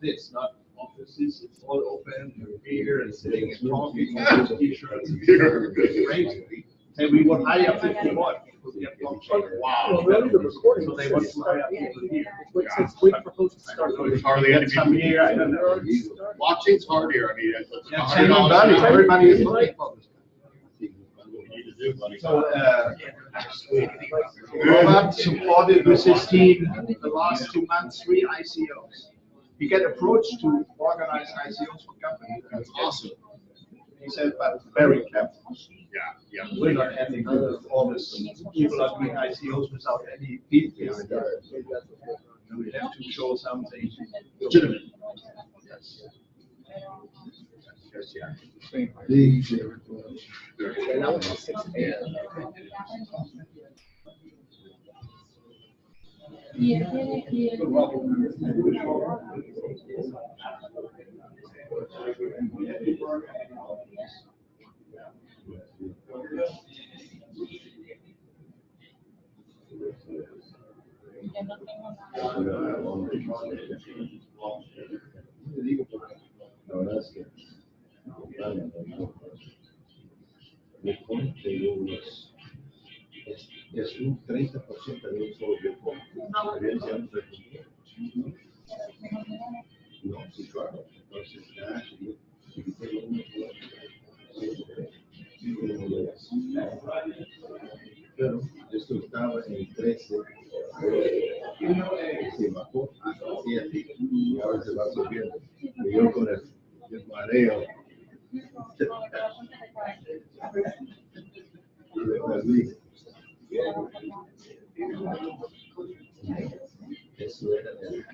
this, not offices. It's all open, you're here and sitting and talking, t-shirts, great. And we would hire 50 more. Wow. So they want to hire people here. There's hardly any people here. I don't know. Blockchain's hard here. I mean, it's $100. Everybody is looking for this. So, Robert supported with his team the last 2 months 3 ICOs. He get approached to organize ICOs for companies. That's awesome. He said, but very careful. Yeah. We're not having all this. People are doing ICOs without any feedback. So we have to show something legitimate. Yes. Yes, yeah. Es un 30% de un solo Bitcoin. No, sí, claro. Entonces, pero esto estaba en el 13, se bajó hasta 7 y ahora se va subiendo. Y yo con el mareo. Y le perdí. Eso era el...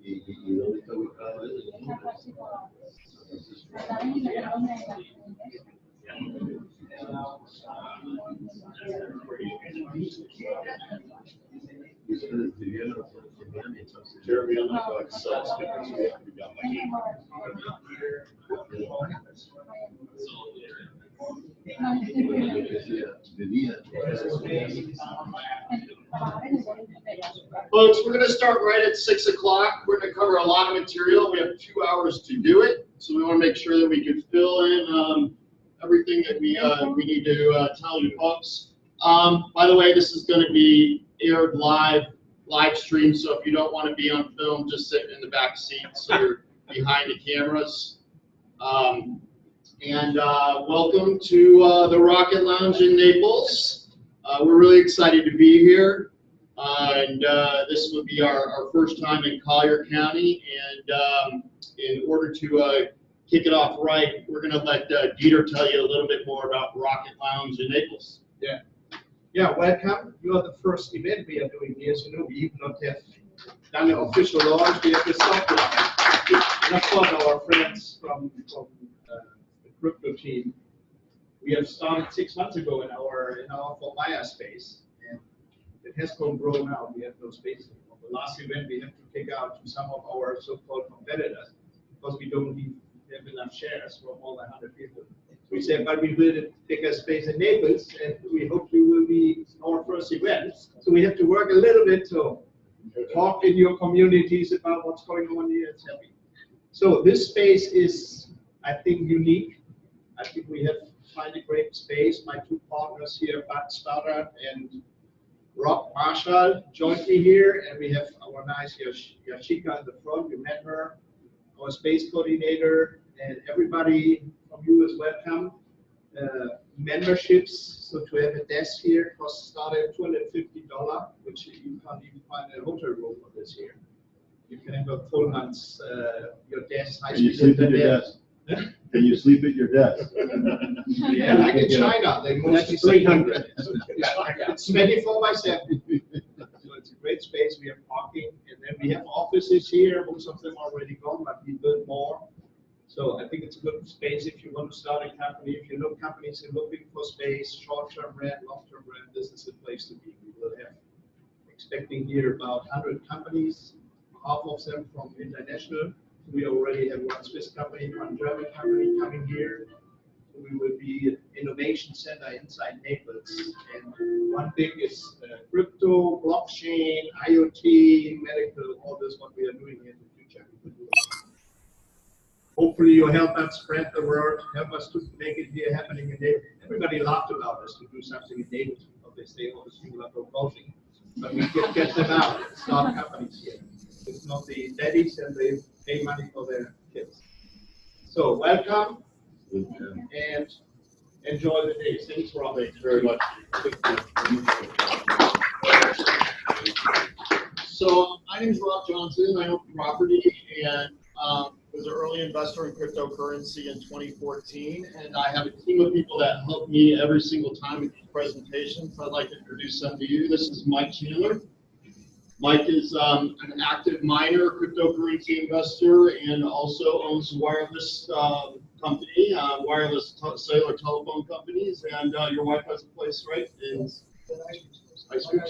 ¿Y dónde está ubicado eso? Jeremy, I'm not going to sell stickers. We have to be done by 8. Folks, we're going to start right at 6 o'clock. We're going to cover a lot of material. We have 2 hours to do it, so we want to make sure that we can fill in everything that we need to tell you folks. By the way, this is going to be aired live stream, so if you don't want to be on film, just sit in the back seat so you're behind the cameras. Welcome to the Rocket Lounge in Naples. We're really excited to be here. This will be our first time in Collier County, and in order to kick it off right, we're going to let Dieter tell you a little bit more about Rocket Lounge in Naples. Yeah, welcome. You are the first event we are doing here, so we even not have done an official launch. We have the soft launch. And of course, our friends from the crypto team. We have started 6 months ago in our for buyer space, and it has grown out. We have no space anymore. The last event we have to kick out to some of our so-called competitors because we don't have enough shares for more than 100 people. We said, but we build a bigger space in Naples, and we hope you will be our first event. So we have to work a little bit to talk in your communities about what's going on here. So this space is, I think, unique. I think we have find a great space. My 2 partners here, Bart Stoddard and Rob Marshall, joined me here, and we have our nice Yashika in the front. You met her, our space coordinator, and everybody from you is welcome. Memberships, so to have a desk here started at $250, which you can't even find in a hotel room for this year. You can have a full month's your desk. Can you sleep at your desk? Can you sleep at your desk? Yeah, like in China, they mostly 300. It's 24/7. So it's a great space. We have parking, and then we have offices here. Most of them are already gone, but we built more. So I think it's a good space if you want to start a company. If you know companies are looking for space, short-term rent, long-term rent, this is the place to be. We will have expecting here about 100 companies, half of them from international. We already have one Swiss company, one German company coming here. We will be an innovation center inside Naples. And one thing is crypto, blockchain, IoT, medical, all this what we are doing in the future. Hopefully you help us spread the word, help us to make it here happening in Naples. Everybody laughed about us to do something in Naples because they say all these people are proposing. But we can get them out and start companies here. It's not the daddies and they pay money for their kids. So welcome and enjoy the day. Thanks, Rob. Thanks very much. So my name is Rob Johnson. I own property and was an early investor in cryptocurrency in 2014. And I have a team of people that help me every single time with these presentations. So I'd like to introduce them to you. This is Mike Chandler. Mike is an active miner, cryptocurrency investor, and also owns a wireless company, wireless cellular telephone companies. And your wife has a place, right? Ice cream.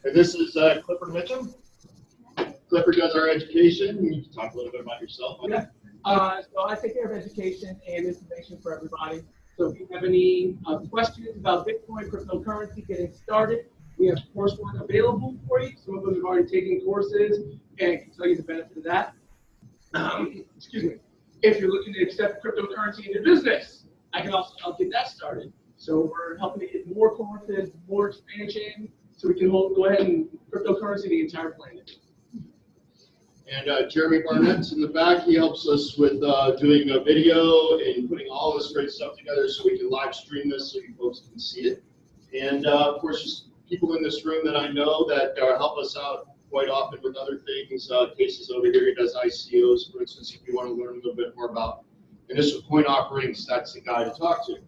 And this is Clifford Mitchum. Clifford does our education. You can talk a little bit about yourself. Yeah. So I take care of education and information for everybody. So if you have any questions about Bitcoin, cryptocurrency, getting started, we have coursework available for you. Some of them have already taken courses and can tell you the benefit of that. Excuse me. If you're looking to accept cryptocurrency in your business, I can also help get that started. So we're helping to get more courses, more expansion, so we can go ahead and cryptocurrency the entire planet. And Jeremy Barnett's in the back. He helps us with doing a video and putting all this great stuff together so we can live stream this so you folks can see it. And of course, just people in this room that I know that help us out quite often with other things. Cases over here, he does ICOs, for instance, if you want to learn a little bit more about initial coin offerings, that's the guy to talk to.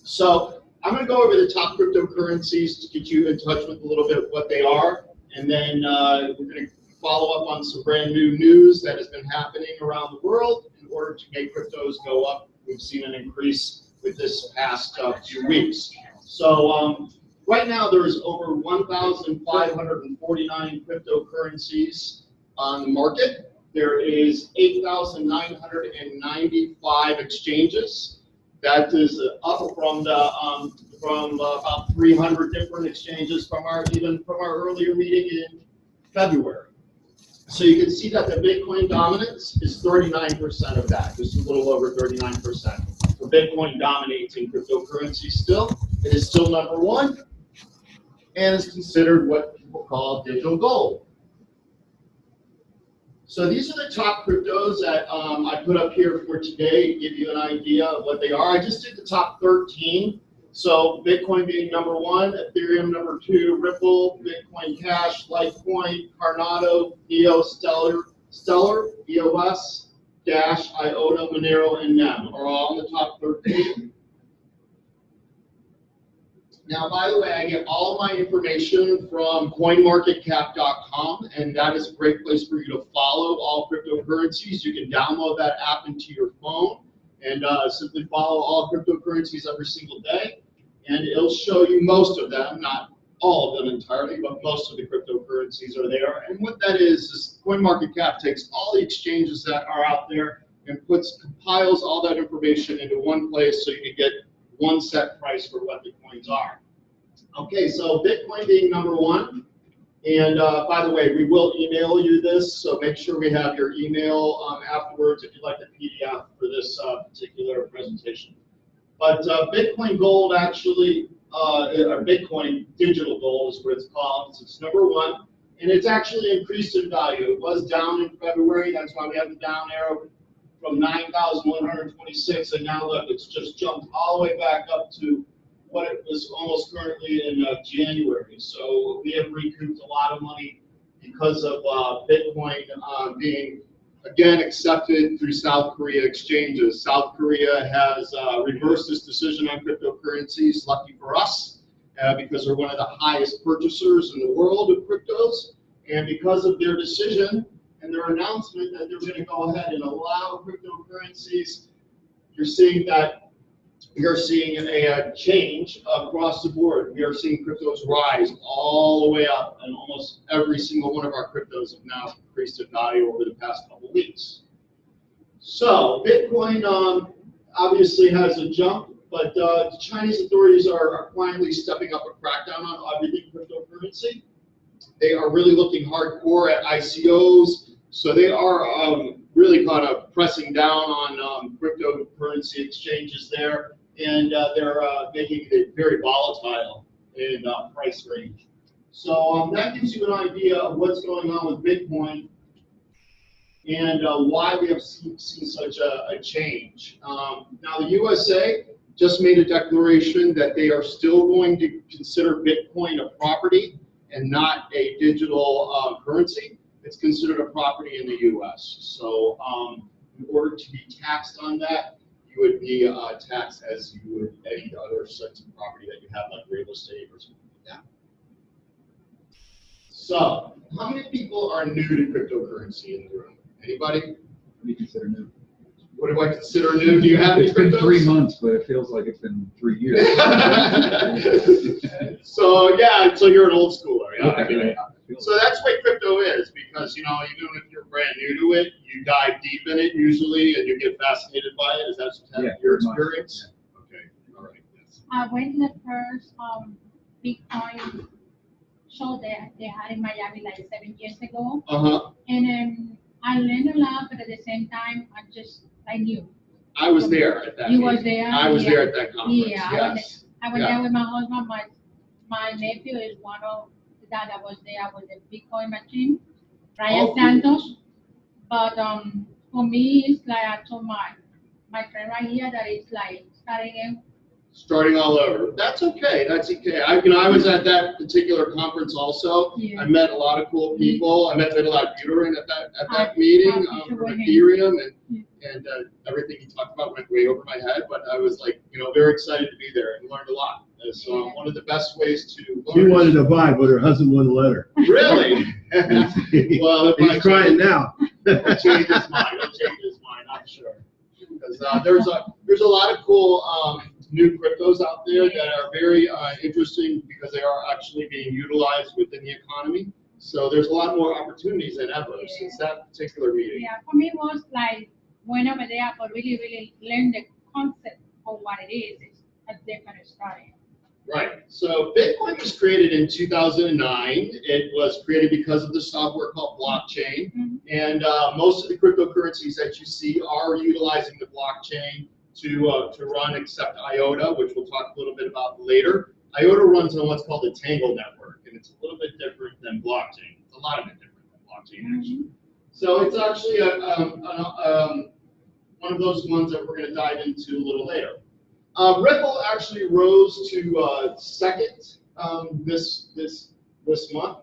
So I'm going to go over the top cryptocurrencies to get you in touch with a little bit of what they are. And then we're going to follow up on some brand new news that has been happening around the world in order to make cryptos go up. We've seen an increase with this past few weeks. So right now there is over 1,549 cryptocurrencies on the market. There is 8,995 exchanges. That is up from the about 300 different exchanges from our earlier meeting in February. So you can see that the Bitcoin dominance is 39% of that, just a little over 39%. So Bitcoin dominates in cryptocurrency still. It is still number one and is considered what people call digital gold. So these are the top cryptos that I put up here for today to give you an idea of what they are. I just did the top 13. So Bitcoin being number one, Ethereum number two, Ripple, Bitcoin Cash, Litecoin, Cardano, Neo, Stellar, EOS, Dash, IOTA, Monero, and NEM are all in the top 13. Now, by the way, I get all of my information from CoinMarketCap.com, and that is a great place for you to follow all cryptocurrencies. You can download that app into your phone and simply follow all cryptocurrencies every single day. And it'll show you most of them, not all of them entirely, but most of the cryptocurrencies are there. And what that is CoinMarketCap takes all the exchanges that are out there and compiles all that information into one place so you can get one set price for what the coins are. Okay, so Bitcoin being number one. And by the way, we will email you this, so make sure we have your email afterwards if you'd like the PDF for this particular presentation. But Bitcoin Gold actually, or Bitcoin Digital Gold is what it's called. It's number one, and it's actually increased in value. It was down in February, that's why we have the down arrow from 9,126, and now look, it's just jumped all the way back up to what it was almost currently in January. So we have recouped a lot of money because of Bitcoin being, again, accepted through South Korea exchanges. South Korea has reversed this decision on cryptocurrencies, lucky for us, because they're one of the highest purchasers in the world of cryptos. And because of their decision, and their announcement that they're going to go ahead and allow cryptocurrencies, you're seeing that we are seeing a change across the board. We are seeing cryptos rise all the way up, and almost every single one of our cryptos have now increased in value over the past couple weeks. So Bitcoin obviously has a jump, but the Chinese authorities are finally stepping up a crackdown on everything cryptocurrency. They are really looking hardcore at ICOs, so they are really kind of pressing down on cryptocurrency exchanges there, and they're making it very volatile in price range. So that gives you an idea of what's going on with Bitcoin and why we have seen such a change. Now the USA just made a declaration that they are still going to consider Bitcoin a property and not a digital currency. It's considered a property in the US. So in order to be taxed on that, you would be taxed as you would any other such property that you have, like real estate or something like that. So how many people are new to cryptocurrency in the room? Anybody? What do you consider new? What do I consider new? Do you have any It's been cryptos? 3 months, but it feels like it's been 3 years. So yeah, so you're an old schooler. Yeah, I mean, Right. so that's what crypto is, because you know, even if you're brand new to it, you dive deep in it usually, and you get fascinated by it. Is that your pretty much. experience? Yeah. Okay, all right. Yes. When the first Bitcoin show they had in Miami like 7 years ago, and I learned a lot, but at the same time, I knew. I was there at that. You meeting. was there? I was Yeah. there at that conference. Yeah, Yes. I was there with my husband. My nephew is one of that was there with the Bitcoin machine, Ryan Santos. But for me, it's like I told my friend right here that it's like Starting all over. That's okay. That's okay. I was at that particular conference also. Yeah. I met a lot of cool people. I met Vidal Buterin at that meeting from Ethereum, and everything he talked about went way over my head. But I was like, very excited to be there and learned a lot. So one of the best ways to learn. She wanted to buy, but her husband wouldn't let her. Really? Well, He's crying now. He'll change his mind. I'm sure. Because there's a lot of cool new cryptos out there that are very interesting because they are actually being utilized within the economy. So there's a lot more opportunities than ever since that particular meeting. Yeah, for me it was like went over there but really learn the concept of what it is. It's a different story. Right. So Bitcoin was created in 2009. It was created because of the software called blockchain. And most of the cryptocurrencies that you see are utilizing the blockchain to run, except IOTA, which we'll talk a little bit about later. IOTA runs on what's called a Tangle network, and it's a little bit different than blockchain. It's a lot of it different than blockchain, actually. So it's actually one of those ones that we're going to dive into a little later. Ripple actually rose to second this month.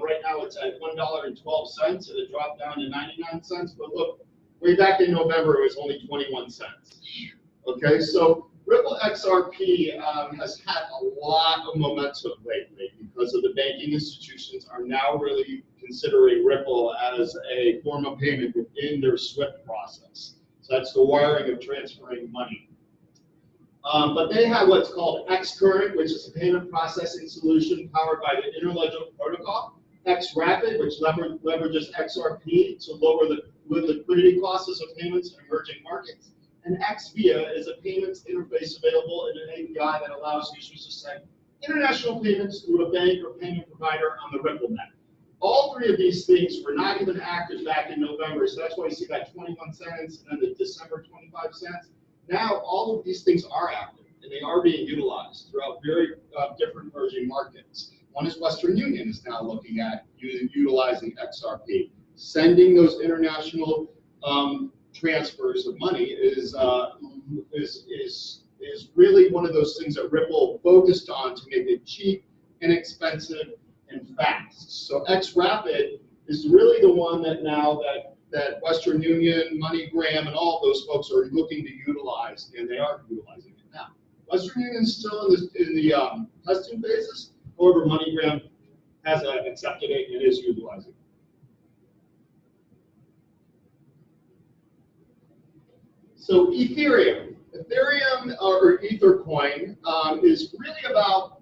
Right now it's at $1.12, and it dropped down to 99 cents. But look, way back in November, it was only 21 cents. Okay, so Ripple XRP has had a lot of momentum lately because of the banking institutions are now really considering Ripple as a form of payment within their SWIFT process. So that's the wiring of transferring money. But they have what's called XCurrent, which is a payment processing solution powered by the Interledger Protocol. XRapid, which leverages XRP to lower the liquidity costs of payments in emerging markets. And XVIA is a payments interface available in an API that allows users to send international payments through a bank or payment provider on the Ripple net. All three of these things were not even active back in November, so that's why you see that 21 cents and then the December 25 cents. Now, all of these things are active, and they are being utilized throughout very different emerging markets. One is Western Union is now looking at utilizing XRP. Sending those international transfers of money is really one of those things that Ripple focused on to make it cheap, inexpensive, and fast. So XRapid is really the one that now that Western Union, MoneyGram, and all of those folks are looking to utilize, and they are utilizing it now. Western Union is still in the testing phases. However, MoneyGram has accepted it and is utilizing it. So Ethereum. Ethereum, or Ethercoin, is really about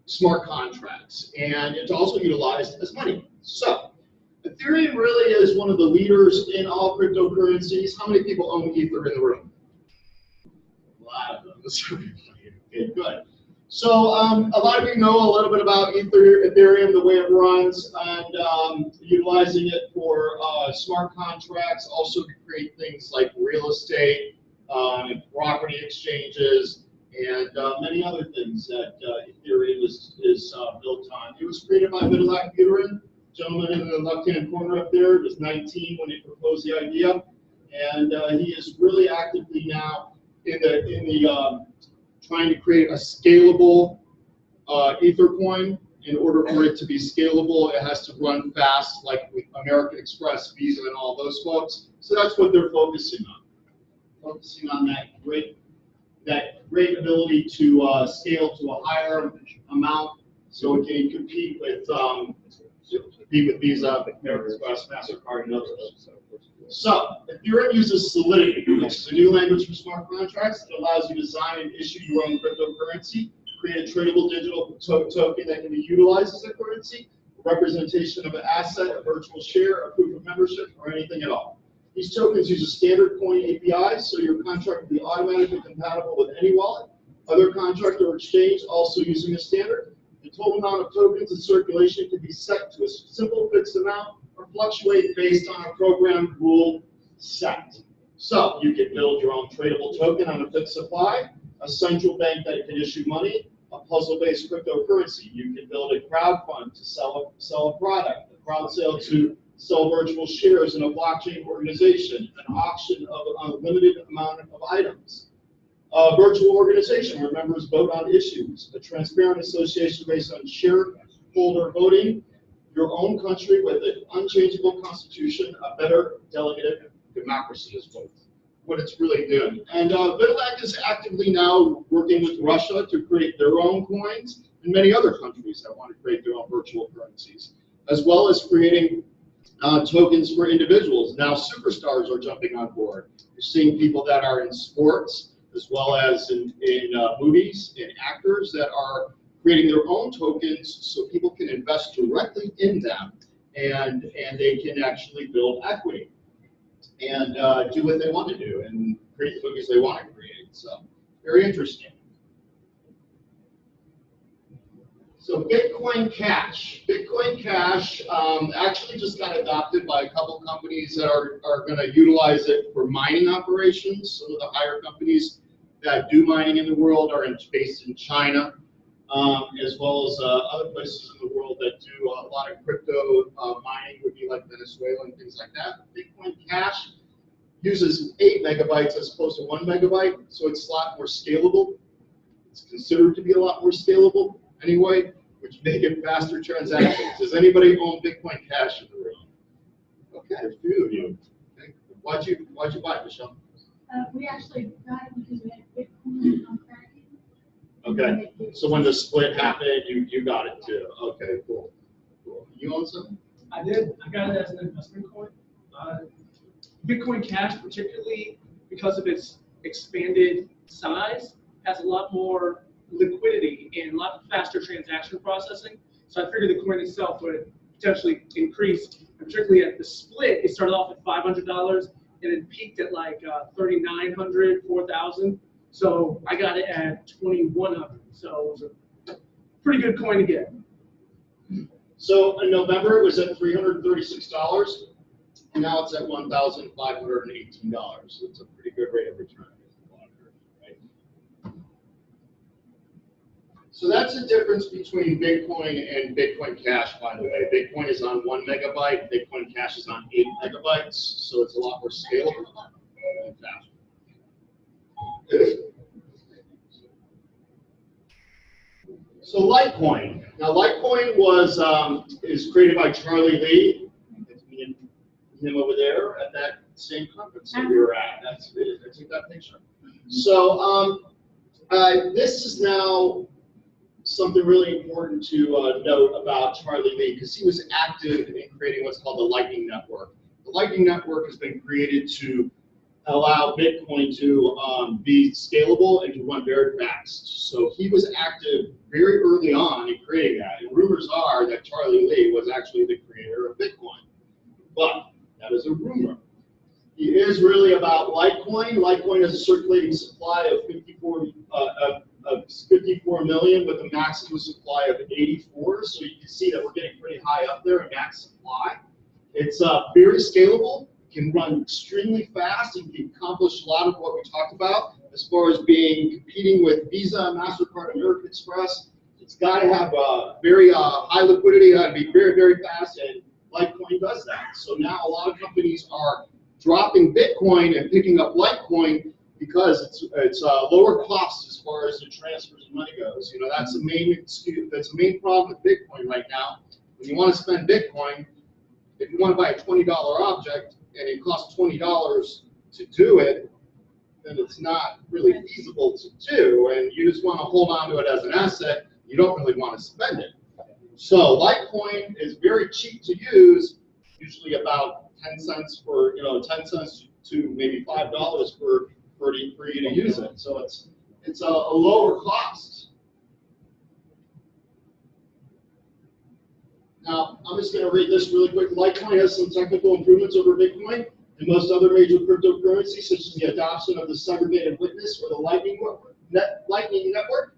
smart contracts, and it's also utilized as money. So Ethereum really is one of the leaders in all cryptocurrencies. How many people own Ether in the room? A lot of them. Okay, good. So a lot of you know a little bit about Ethereum, the way it runs, and utilizing it for smart contracts, also to create things like real estate, property exchanges, and many other things that Ethereum is built on. It was created by Vitalik Buterin, gentleman in the left-hand corner up there. He was 19 when he proposed the idea, and he is really actively now in the trying to create a scalable Ethercoin. In order for it to be scalable, it has to run fast, like with American Express, Visa, and all those folks. So that's what they're focusing on. Focusing on that great ability to scale to a higher amount, so it can compete with Visa, American Express, MasterCard, and others. So Ethereum uses Solidity, which is a new language for smart contracts that allows you to design and issue your own cryptocurrency, create a tradable digital token that can be utilized as a currency, a representation of an asset, a virtual share, a proof of membership, or anything at all. These tokens use a standard coin API, so your contract will be automatically compatible with any wallet. Other contract or exchange also using a standard. The total amount of tokens in circulation can be set to a simple fixed amount or fluctuate based on a programmed rule set. So you can build your own tradable token on a fixed supply, a central bank that can issue money, a puzzle-based cryptocurrency. You can build a crowd fund to sell a product, a crowd sale to sell virtual shares in a blockchain organization, an auction of an unlimited amount of items. A virtual organization where members vote on issues, a transparent association based on shareholder voting, your own country with an unchangeable constitution, a better delegated democracy is what it's really doing. And Vitalik is actively now working with Russia to create their own coins, and many other countries that want to create their own virtual currencies, as well as creating tokens for individuals. Now superstars are jumping on board. You're seeing people that are in sports, as well as in movies, and actors that are creating their own tokens so people can invest directly in them, and they can actually build equity and do what they want to do and create the tokens they want to create. So very interesting. So Bitcoin Cash. Bitcoin Cash actually just got adopted by a couple companies that are going to utilize it for mining operations. Some of the higher companies that do mining in the world are based in China, as well as other places in the world that do a lot of crypto mining, would be like Venezuela and things like that. Bitcoin Cash uses 8 megabytes as opposed to 1 megabyte, so it's a lot more scalable. It's considered to be a lot more scalable anyway, which make it faster transactions. Does anybody own Bitcoin Cash in the room? Okay, a few of you. Okay. Why'd you buy it, Michelle? We actually got it because we had Bitcoin on Friday. Okay, so when the split happened, you got it too. Okay, cool. You own something? I did. I got it as an investment coin. Bitcoin Cash, particularly because of its expanded size, has a lot more liquidity and a lot faster transaction processing. So I figured the coin itself would potentially increase, particularly at the split. It started off at $500 and it peaked at like $3,900, $4,000. So I got it at $2,100. So it was a pretty good coin to get. So in November it was at $336, and now it's at $1,518. So it's a pretty good rate of return. Right? So that's the difference between Bitcoin and Bitcoin Cash, by the way. Bitcoin is on 1 megabyte, Bitcoin Cash is on 8 megabytes, so it's a lot more scalable and faster. So Litecoin. Now Litecoin is created by Charlie Lee. It's me and him over there at that same conference that we were at. That's it. I took that picture. So this is now something really important to note about Charlie Lee, because he was active in creating what's called the Lightning Network. The Lightning Network has been created to allow Bitcoin to be scalable and to run very fast. So he was active very early on in creating that. And rumors are that Charlie Lee was actually the creator of Bitcoin. But that is a rumor. He is really about Litecoin. Litecoin has a circulating supply of 54 million with a maximum supply of 84. So you can see that we're getting pretty high up there in max supply. It's very scalable, can run extremely fast, and can accomplish a lot of what we talked about as far as competing with Visa, MasterCard, American Express. It's got to have very high liquidity, got to be very, very fast, and Litecoin does that. So now a lot of companies are dropping Bitcoin and picking up Litecoin because it's lower cost as far as the transfers of money goes. You know, that's the main excuse, that's the main problem with Bitcoin right now. When you want to spend Bitcoin, if you want to buy a $20 object and it costs $20 to do it, then it's not really feasible to do, and you just want to hold on to it as an asset. You don't really want to spend it. So Litecoin is very cheap to use, usually about 10 cents for 10 cents to maybe $5 for you to use it. So it's a lower cost. Now, I'm just going to read this really quick. Litecoin has some technical improvements over Bitcoin and most other major cryptocurrencies, such as the adoption of the segregated witness or the Lightning Network.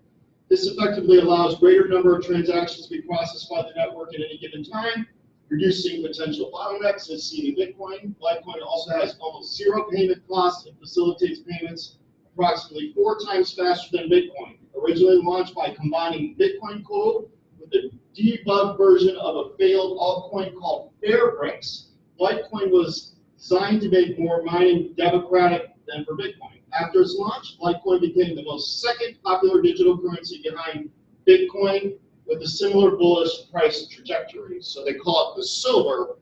This effectively allows greater number of transactions to be processed by the network at any given time, reducing potential bottlenecks as seen in Bitcoin. Litecoin also has almost zero payment costs and facilitates payments approximately 4 times faster than Bitcoin. Originally launched by combining Bitcoin code with a debugged version of a failed altcoin called Fairbricks, Litecoin was designed to make more mining democratic than for Bitcoin. After its launch, Litecoin became the most second popular digital currency behind Bitcoin, with a similar bullish price trajectory. So they call it the silver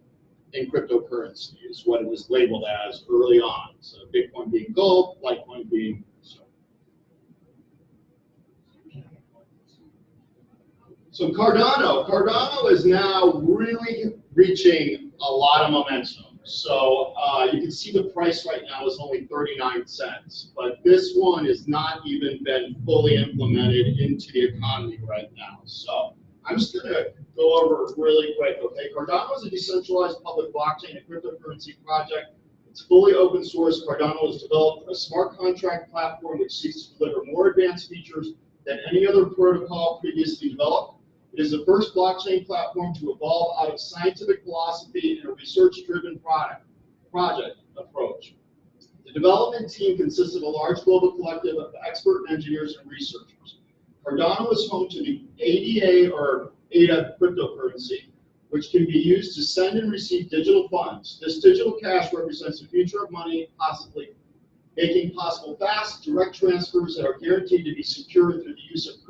in cryptocurrency, is what it was labeled as early on. So Bitcoin being gold, Litecoin being silver. So Cardano is now really reaching a lot of momentum. So you can see the price right now is only 39 cents, but this one has not even been fully implemented into the economy right now. So I'm just going to go over really quick. Okay, Cardano is a decentralized public blockchain and cryptocurrency project. It's fully open source. Cardano has developed a smart contract platform which seeks to deliver more advanced features than any other protocol previously developed. It is the first blockchain platform to evolve out of scientific philosophy and a research-driven project approach. The development team consists of a large global collective of expert engineers and researchers. Cardano is home to the ADA or ADA cryptocurrency, which can be used to send and receive digital funds. This digital cash represents the future of money, possibly making possible fast, direct transfers that are guaranteed to be secure through the use of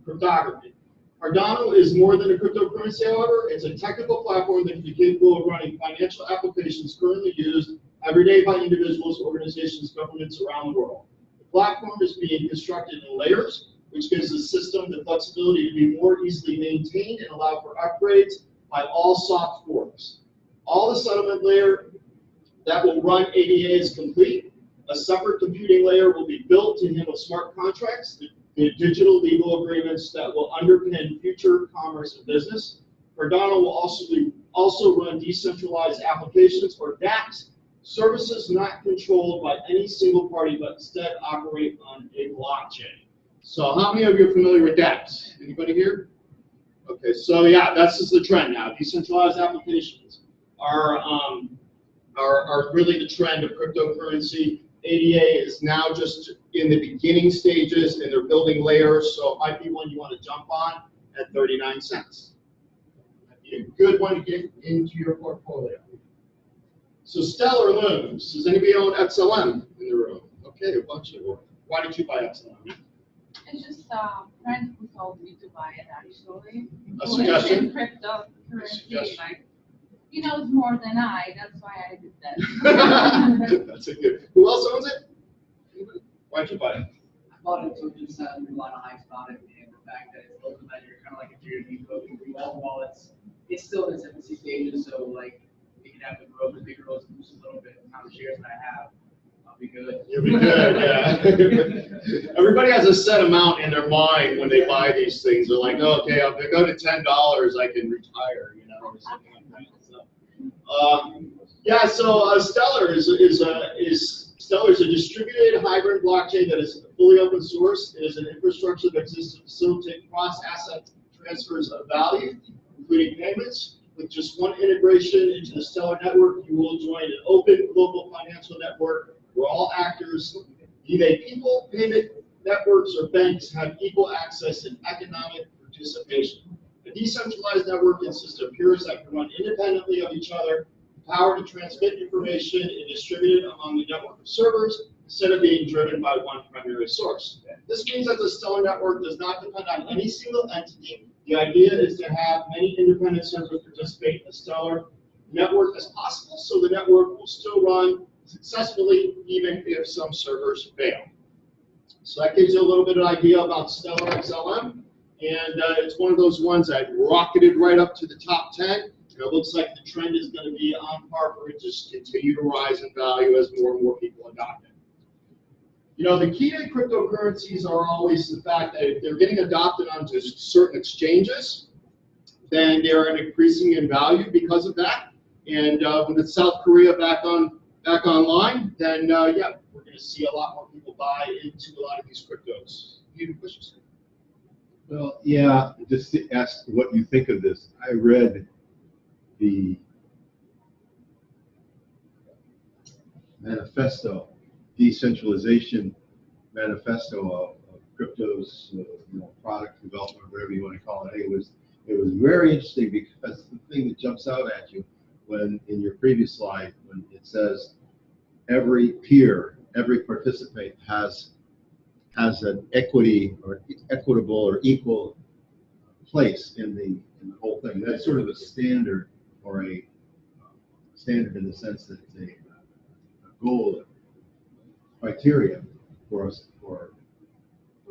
cryptography. Cardano is more than a cryptocurrency, however. It's a technical platform that can be capable of running financial applications currently used every day by individuals, organizations, governments around the world. The platform is being constructed in layers, which gives the system the flexibility to be more easily maintained and allow for upgrades by all soft forks. All the settlement layer that will run ADA is complete. A separate computing layer will be built to handle smart contracts, the digital legal agreements that will underpin future commerce and business. Cardano will also run decentralized applications or dApps, services not controlled by any single party, but instead operate on a blockchain. So how many of you are familiar with dApps? Anybody here? Okay, so yeah, that's just the trend now. Decentralized applications are really the trend of cryptocurrency. ADA is now just in the beginning stages, and they're building layers, so it might be one you want to jump on at 39 cents. That'd be a good one to get into your portfolio. So Stellar Looms. Does anybody own XLM in the room? Okay, a bunch of them. Why did you buy XLM? It's just a friend who told me to buy it actually. A suggestion? Cryptocurrency, like, he knows more than I, that's why I did that. That's a good. Who else owns it? Why'd you buy it? I bought it to just there's a lot of hype about it, and the fact that it's open ledger, kind of like a Tier while it's still in its infancy stages, so like it can have the growth, the big growth, boost a little bit of how the shares that I have. Be good. You'll be good, yeah. Everybody has a set amount in their mind when they buy these things. They're like, oh, okay, if I go to $10, I can retire, you know, or something like that. So, yeah, so Stellar is Stellar is a distributed hybrid blockchain that is fully open source. It is an infrastructure that exists to facilitate cross-asset transfers of value, including payments. With just one integration into the Stellar network, you will join an open global financial network where all actors, be they people, payment networks, or banks, have equal access and economic participation. A decentralized network consists of peers that can run independently of each other, empowered to transmit information and distribute it among the network of servers instead of being driven by one primary source. This means that the Stellar network does not depend on any single entity. The idea is to have many independent servers participate in the Stellar network as possible, so the network will still run successfully even if some servers fail. So that gives you a little bit of an idea about Stellar XLM, and it's one of those ones that rocketed right up to the top 10. And it looks like the trend is going to be on par for it to just continue to rise in value as more and more people adopt it. You know, the key to cryptocurrencies are always the fact that if they're getting adopted onto certain exchanges, then they're increasing in value because of that. And when it's South Korea back online, then yeah, we're going to see a lot more people buy into a lot of these cryptos. You have questions? Well, yeah, just to ask what you think of this. I read the manifesto, decentralization manifesto of crypto's product development, whatever you want to call it. It was very interesting because the thing that jumps out at you when in your previous slide, when it says every peer, every participant has an equity or equitable or equal place in the whole thing. That's sort of a standard, or a standard in the sense that it's a goal, criteria for us, for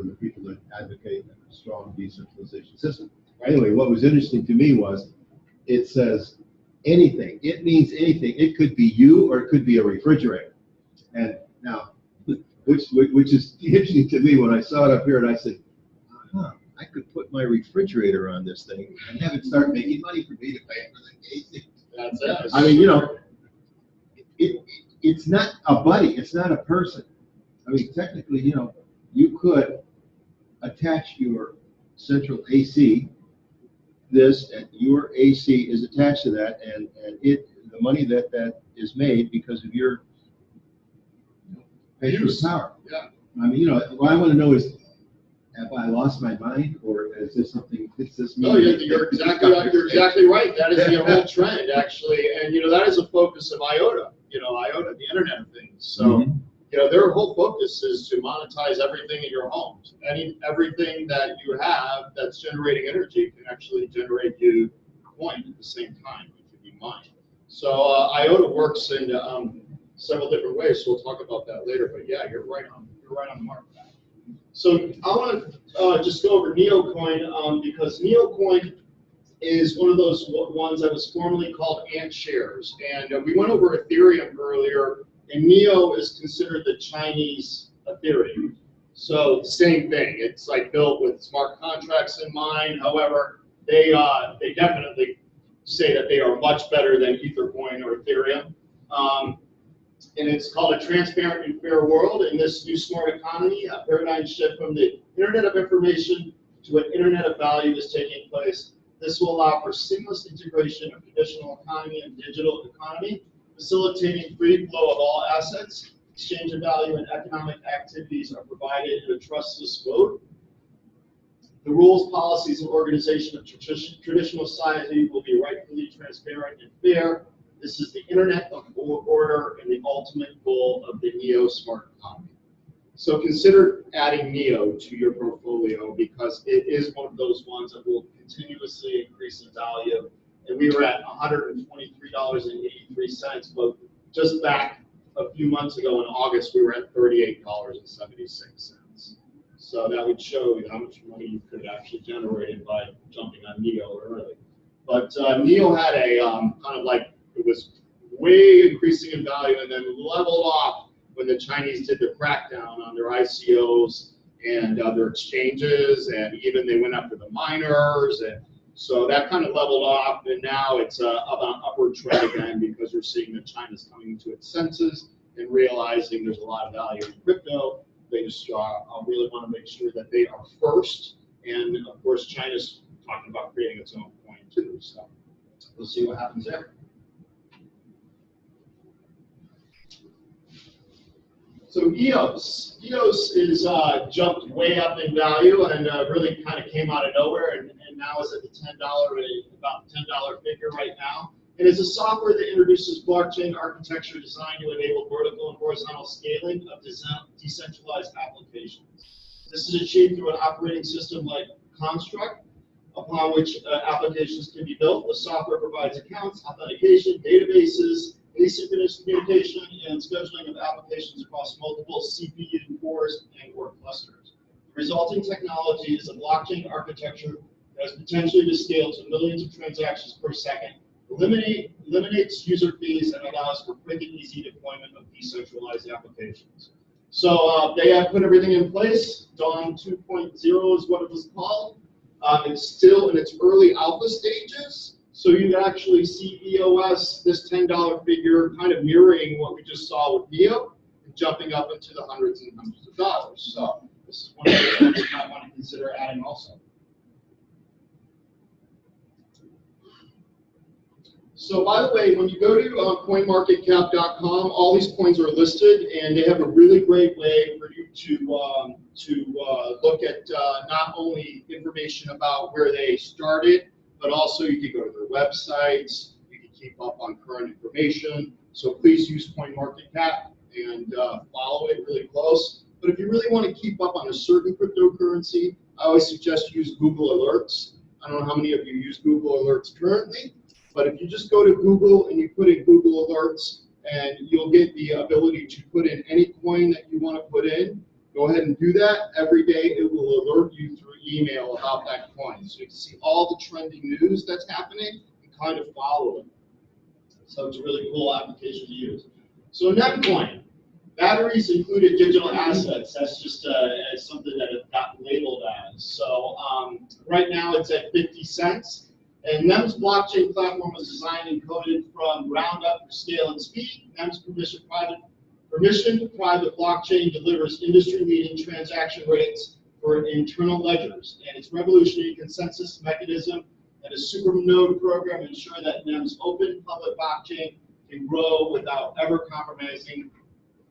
the people that advocate a strong decentralization system. Anyway, what was interesting to me was it says anything. It means anything. It could be you or it could be a refrigerator. And now, which is interesting to me when I saw it up here and I said, I could put my refrigerator on this thing and have it start making money for me to pay for the casing. That's it. I mean, you know, it's not a buddy. It's not a person. I mean, technically, you know, you could attach your central AC, this, and your AC is attached to that, and the money that is made because of your power. Yeah. I mean, you know, what I want to know is, have I lost my mind, or is this something? Fits this? No, you're exactly right. That is the whole trend, actually, and you know that is a focus of IOTA. You know, IOTA, the Internet of Things. So, you know, their whole focus is to monetize everything in your homes. Everything that you have that's generating energy can actually generate you coin at the same time. It can be mined. So IOTA works in several different ways. So we'll talk about that later. But yeah, you're right on the mark. So I want to just go over NeoCoin because NeoCoin is one of those ones that was formerly called Ant Shares. And we went over Ethereum earlier, and Neo is considered the Chinese Ethereum. So same thing. It's like built with smart contracts in mind. However, they definitely say that they are much better than Ethercoin or Ethereum. And it's called a transparent and fair world. In this new smart economy, a paradigm shift from the Internet of Information to an Internet of Value is taking place. This will allow for seamless integration of traditional economy and digital economy, facilitating free flow of all assets. Exchange of value and economic activities are provided in a trustless mode. The rules, policies, and organization of traditional society will be rightfully transparent and fair. This is the Internet of Order and the ultimate goal of the Neo Smart Economy. So consider adding Neo to your portfolio because it is one of those ones that will continuously increase in value. And we were at $123.83, but just back a few months ago in August, we were at $38.76. So that would show you how much money you could have actually generated by jumping on Neo early. But Neo had a kind of like, it was way increasing in value and then leveled off when the Chinese did the crackdown on their ICOs and other exchanges, and even they went after the miners, and so that kind of leveled off, and now it's up on upward trend again because we're seeing that China's coming to its senses and realizing there's a lot of value in crypto. They just really want to make sure that they are first, and of course China's talking about creating its own coin too, so we'll see what happens there. So EOS is jumped way up in value and really kind of came out of nowhere, and now is at the about $10 figure right now. And it's a software that introduces blockchain architecture designed to enable vertical and horizontal scaling of decentralized applications. This is achieved through an operating system like Construct, upon which applications can be built. The software provides accounts, authentication, databases, asynchronous communication, and scheduling of applications across multiple CPU cores and/or clusters. The resulting technology is a blockchain architecture that has potentially to scale to millions of transactions per second, eliminates user fees, and allows for quick and easy deployment of decentralized applications. So they have put everything in place. Dawn 2.0 is what it was called. It's still in its early alpha stages. So you can actually see EOS, this $10 figure, kind of mirroring what we just saw with NEO, and jumping up into the hundreds and hundreds of dollars. So this is one of those things you might want to consider adding also. So by the way, when you go to CoinMarketCap.com, all these coins are listed, and they have a really great way for you to look at not only information about where they started, but also you can go to their websites, you can keep up on current information. So please use CoinMarketCap and follow it really close. But if you really want to keep up on a certain cryptocurrency, I always suggest use Google Alerts. I don't know how many of you use Google Alerts currently, but if you just go to Google and you put in Google Alerts, and you'll get the ability to put in any coin that you want to put in. Go ahead and do that. Every day it will alert you through email about that coin. So you can see all the trending news that's happening and kind of follow it. So it's a really cool application to use. So Netcoin, batteries included digital assets. That's just something that it got labeled as. So right now it's at 50 cents. And NEM's blockchain platform was designed and coded from ground up for scale and speed. NEM's permissioned private blockchain delivers industry-leading transaction rates for internal ledgers, and its revolutionary consensus mechanism and a supernode program ensure that NEM's open public blockchain can grow without ever compromising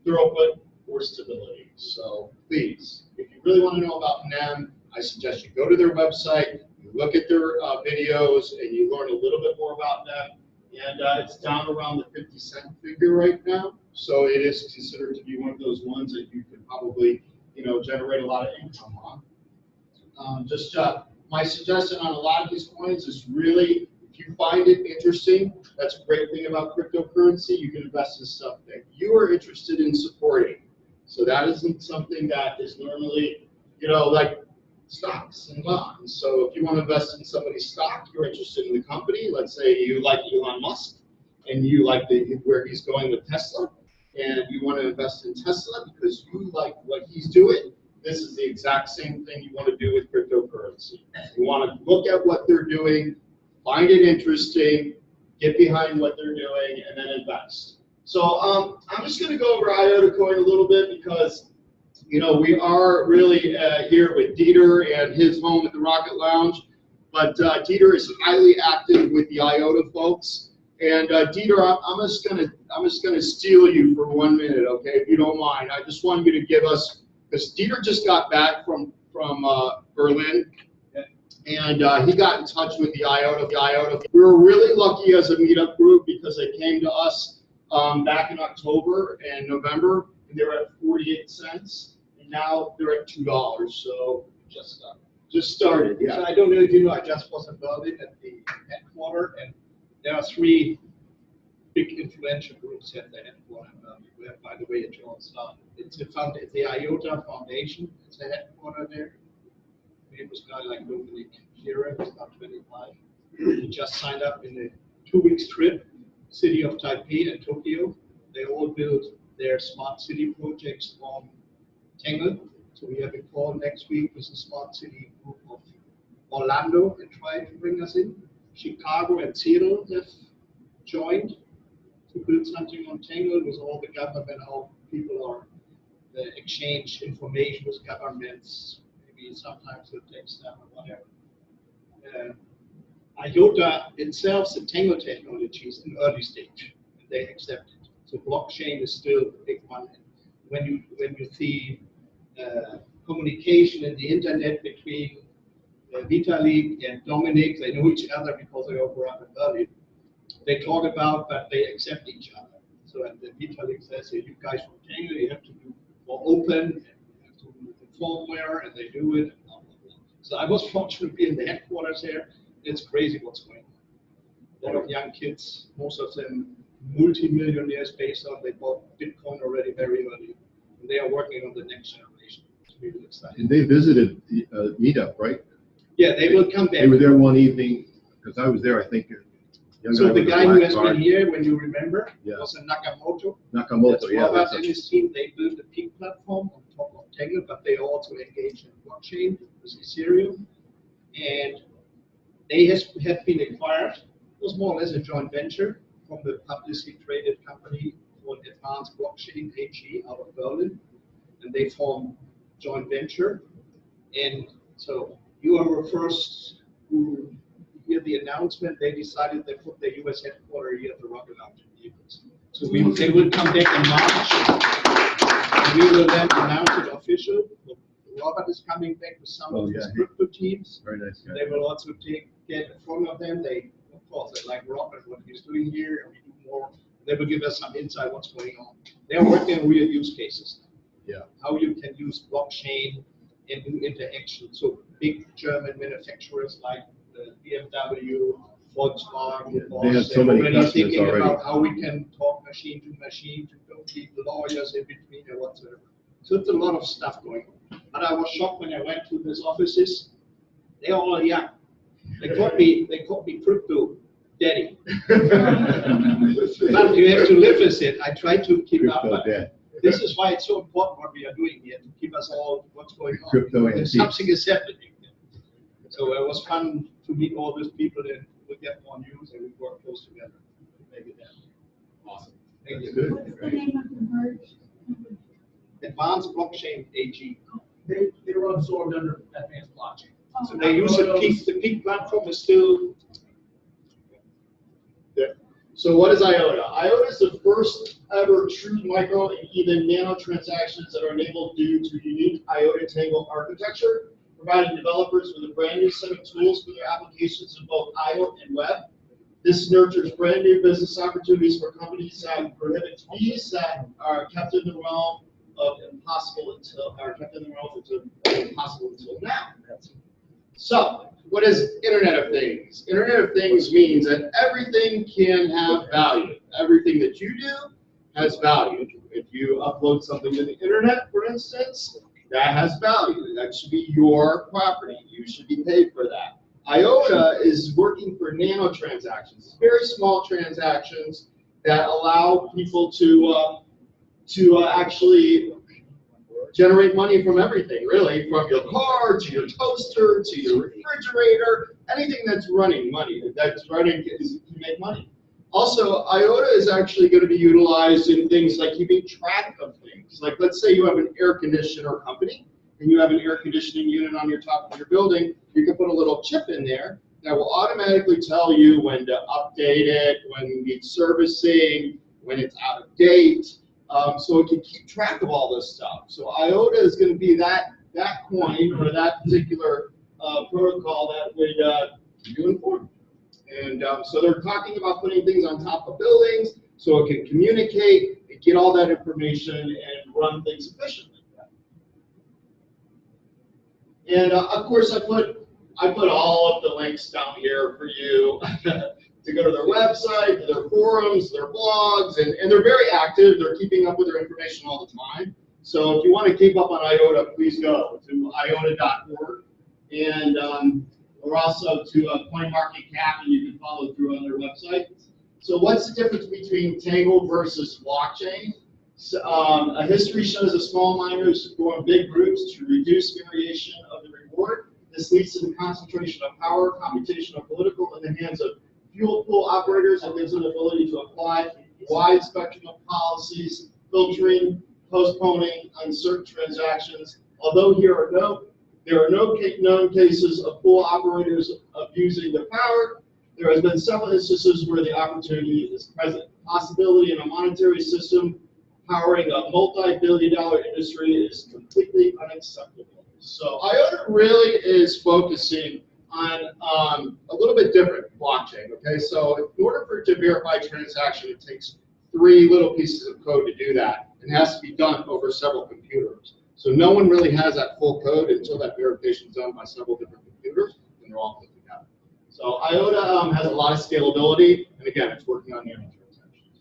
throughput or stability. So please, if you really want to know about NEM, I suggest you go to their website, you look at their videos, and you learn a little bit more about them. And it's down around the 50-cent figure right now. So it is considered to be one of those ones that you can probably, generate a lot of income on. My suggestion on a lot of these coins is really, if you find it interesting, that's a great thing about cryptocurrency. You can invest in stuff that you are interested in supporting. So that isn't something that is normally, like stocks and bonds. So if you want to invest in somebody's stock, you're interested in the company. Let's say you like Elon Musk and you like where he's going with Tesla, and you want to invest in Tesla because you like what he's doing. This is the exact same thing you want to do with cryptocurrency. You want to look at what they're doing, find it interesting, get behind what they're doing, and then invest. So I'm just going to go over IOTA coin a little bit because we are really here with Dieter and his home at the Rocket Lounge, but Dieter is highly active with the IOTA folks. And Dieter, I'm just gonna steal you for 1 minute, okay, if you don't mind. I just want you to give us, because Dieter just got back from Berlin, and he got in touch with the IOTA. We were really lucky as a meetup group because they came to us back in October and November, and they were at 48 cents. Now they're at $2, so just started. Yeah. So I don't know if you know, I just was in Berlin at the headquarters, and there are 3 big influential groups at the headquarters in Berlin. Where, by the way, it all started. It's the IOTA Foundation. It's the headquarters there. It was guy like Dominic Shearer, who's about 25. He just signed up in a 2-week trip, city of Taipei and Tokyo. They all built their smart city projects on Tangle. So we have a call next week with the smart city group of Orlando and try to bring us in. Chicago and Seattle have joined to build something on Tangle with all the government, how people are exchange information with governments, maybe sometimes they'll take stuff or whatever. IOTA itself, the Tangle technology is in early stage, and they accept it. So blockchain is still a big one. And when you see communication in the internet between Vitalik and Dominic, they know each other because they all grew up in Berlin. They talk about, but they accept each other. So and the Vitalik says, hey, you guys from Tangle, you have to do more open, and you have to do the firmware, and they do it. And blah, blah, blah. So I was fortunate to be in the headquarters here. It's crazy what's going on. A lot of young kids, most of them multi-millionaires based on they bought Bitcoin already very early. And they are working on the next generation. It's really exciting. And they visited the meetup, right? Yeah, they will come back. They were there one evening, because I was there, I think. So the guy who has been here, when you remember, Yeah. was a Nakamoto. Nakamoto, That's yeah. Robert and his team. They built a peak platform on top of Tangle, but they also engage in blockchain with Ethereum. And they have been acquired. It was more or less a joint venture from the publicly traded company called Advanced Blockchain AG out of Berlin. And they formed joint venture. And so you are the first who hear the announcement. They decided they put their US headquarters here at the Rocket Lounge in Naples. So they will come back in March. And we will then announce it official. Robert is coming back with some of his crypto teams. Very nice guy. They will also get in front of them. They, of course, they like Robert, what he's doing here, and we do more. They will give us some insight what's going on. They are working on real use cases. Yeah. How you can use blockchain and do interaction. So big German manufacturers like BMW, Volkswagen, They have so many already customers thinking already. about how we can talk machine to machine to don't keep lawyers in between or whatsoever. So it's a lot of stuff going on. But I was shocked when I went to these offices. They're all young. They called me crypto daddy. But you have to live with it. I try to keep up. Crypto dad. This is why it's so important what we are doing here to keep us all what's going on. Crypto And and something is happening. So it was fun to meet all these people and we get more news and we work close together to make it happen. Awesome. Thank you. Good. What's the name of the merged company? Advanced Blockchain AG. They were absorbed under advanced blockchain. So they use the peak platform is still. Yeah. So what is IOTA? IOTA is the first ever true micro and even nano transactions that are enabled due to unique IOTA Tangle architecture, providing developers with a brand new set of tools for their applications in both IO and web. This nurtures brand new business opportunities for companies that prohibit fees that are kept in the realm of impossible until now. So, what is Internet of Things? Internet of Things means that everything can have value. Everything that you do has value. If you upload something to the internet, for instance, that has value. That should be your property. You should be paid for that. IOTA is working for nano transactions, very small transactions that allow people to actually generate money from everything, really, from your car to your toaster to your refrigerator, anything that's running can make money. Also, IOTA is actually going to be utilized in things like keeping track of things. Like, let's say you have an air conditioner company and you have an air conditioning unit on your top of your building. You can put a little chip in there that will automatically tell you when to update it, when you need servicing, when it's out of date. So it can keep track of all this stuff. So IOTA is going to be that coin or that particular protocol that would keep you informed. And so they're talking about putting things on top of buildings so it can communicate and get all that information and run things efficiently. And of course, I put all of the links down here for you to go to their website, to their forums, their blogs, and they're very active. They're keeping up with their information all the time. So if you want to keep up on IOTA, please go to iota.org. And or also to CoinMarketCap, and you can follow through on their website. So what's the difference between Tangle versus blockchain? So, a history shows that small miners form big groups to reduce variation of the reward. This leads to the concentration of power, computational, political in the hands of fuel pool operators, and gives them the ability to apply wide spectrum of policies, filtering, postponing uncertain transactions. Although there are no known cases of pool operators abusing their power, there has been several instances where the opportunity is present. Possibility in a monetary system powering a multi-billion-dollar industry is completely unacceptable. So IOTA really is focusing on a little bit different blockchain. Okay, so in order for it to verify a transaction, it takes 3 little pieces of code to do that. It has to be done over several computers. So no one really has that full code until that verification is done by several different computers, and they're all put together. So IOTA has a lot of scalability, and again, it's working on the transactions.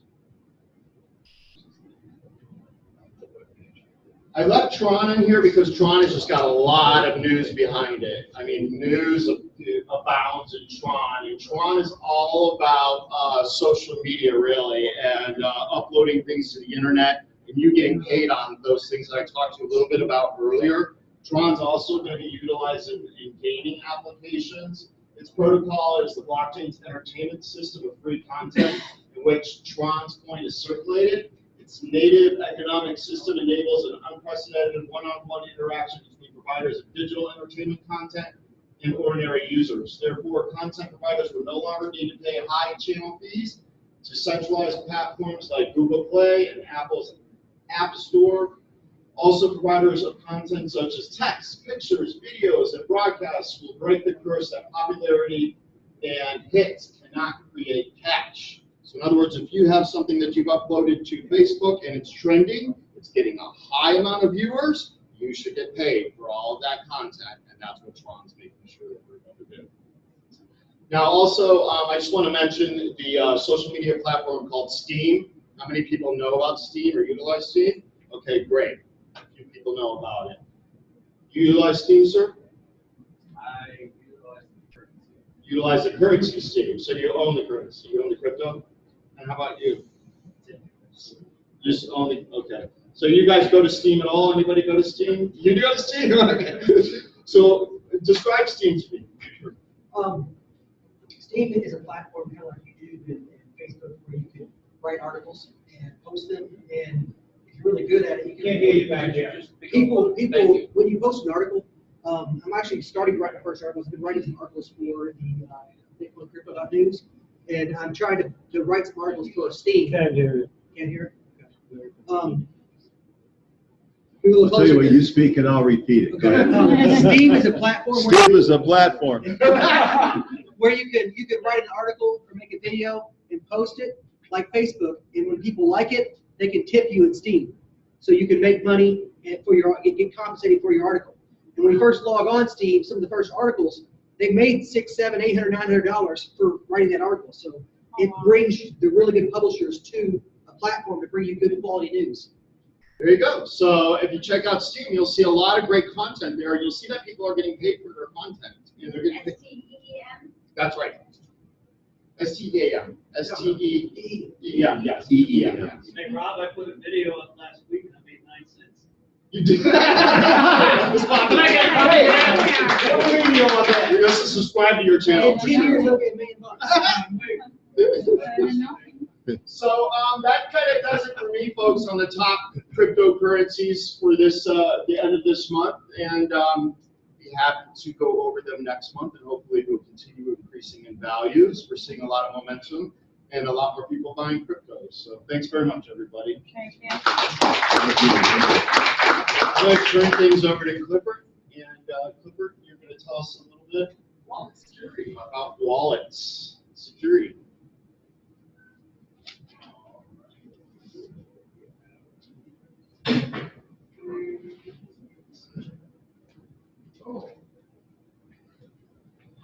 I left Tron in here because Tron has just got a lot of news behind it. I mean, news abounds in Tron, and Tron is all about social media, really, and uploading things to the internet, and you getting paid on those things that I talked to you a little bit about earlier. Tron's also going to be utilized in gaming applications. Its protocol is the blockchain's entertainment system of free content in which Tron's coin is circulated. Its native economic system enables an unprecedented one-on-one interaction between providers of digital entertainment content and ordinary users. Therefore, content providers will no longer need to pay high channel fees to centralized platforms like Google Play and Apple's App Store. Also, providers of content such as text, pictures, videos, and broadcasts will break the curse that popularity and hits cannot create cash. So in other words, if you have something that you've uploaded to Facebook and it's trending, it's getting a high amount of viewers, you should get paid for all of that content, and that's what Tron's making sure that we're going to do. Now also, I just want to mention the social media platform called Steam. How many people know about Steam or utilize Steam? Okay, great. A few people know about it. You utilize Steam, sir? I utilize the currency. Utilize the currency Steam, so you own the currency, you own the crypto? And how about you? Just only, okay. So you guys go to Steam at all? Anybody go to Steam? You go to Steam? Okay. So describe Steam to me. Steam is a platform kind of like YouTube and Facebook where you can write articles and post them. And if you're really good at it, you can. Can't hear you back there. People, when you post an article, I'm actually starting to write my first articles. I've been writing some articles for the BitcoinCrypto.News. And I'm trying to write some articles for Steam. Can't hear you. Can't hear it? I'll tell you what, you speak and I'll repeat it. Okay. Steam is a platform Steam is a platform. where you can write an article or make a video and post it like Facebook, and when people like it, they can tip you in Steam, so you can make money and get compensated for your article. And when you first log on Steam, some of the first articles, they made $600, $700, $800, $900 for writing that article. So it brings the really good publishers to a platform to bring you good quality news. There you go. So if you check out Steam, you'll see a lot of great content there. You'll see that people are getting paid for their content. And they're getting paid. STEM? That's right. S-T-E-M. S-T-E-E-M. Yes. E-E-M. Yes. Hey, Rob, I put a video up last week and I made 9 cents. You did. You're going to subscribe to your channel. In 10 years, you'll get $1 million. So that kind of does it for me, folks, on the top cryptocurrencies for this the end of this month, and be happy to go over them next month, and hopefully we'll continue increasing in values. We're seeing a lot of momentum and a lot more people buying cryptos. So thanks very much, everybody. Thank you. I'm going to turn things over to Clifford, and Clifford, you're going to tell us a little bit about wallets security.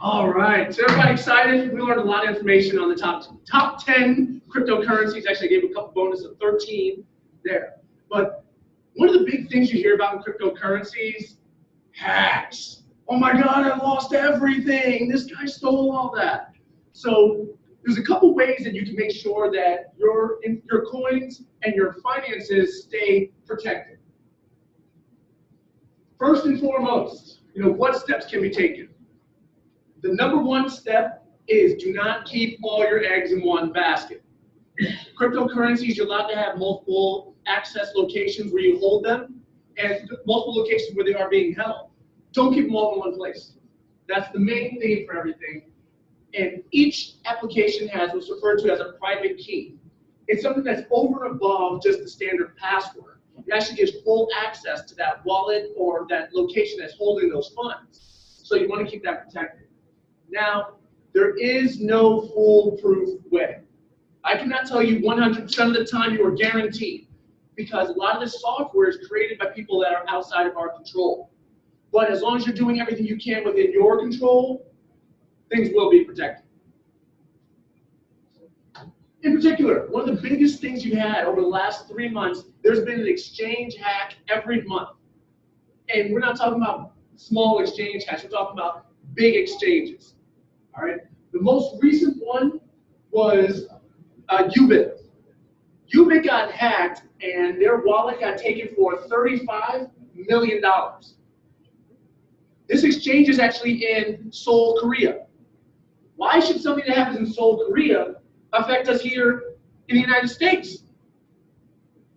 All right, so everybody excited? We learned a lot of information on the top 10 cryptocurrencies. Actually, I gave a couple bonus of 13 there. But one of the big things you hear about in cryptocurrencies, hacks. Oh my God, I lost everything. This guy stole all that. So there's a couple ways that you can make sure that your coins and your finances stay protected. First and foremost, what steps can be taken? The number one step is do not keep all your eggs in one basket. Cryptocurrencies, you're allowed to have multiple access locations where you hold them and multiple locations where they are being held. Don't keep them all in one place. That's the main thing for everything. And each application has what's referred to as a private key. It's something that's over and above just the standard password. It actually gives full access to that wallet or that location that's holding those funds. So you want to keep that protected. Now, there is no foolproof way. I cannot tell you 100% of the time you are guaranteed, because a lot of this software is created by people that are outside of our control. But as long as you're doing everything you can within your control, things will be protected. In particular, one of the biggest things you had over the last 3 months, there's been an exchange hack every month. And we're not talking about small exchange hacks, we're talking about big exchanges. All right. The most recent one was Ubit. Ubit got hacked and their wallet got taken for $35 million. This exchange is actually in Seoul, Korea. Why should something that happens in Seoul, Korea affect us here in the United States?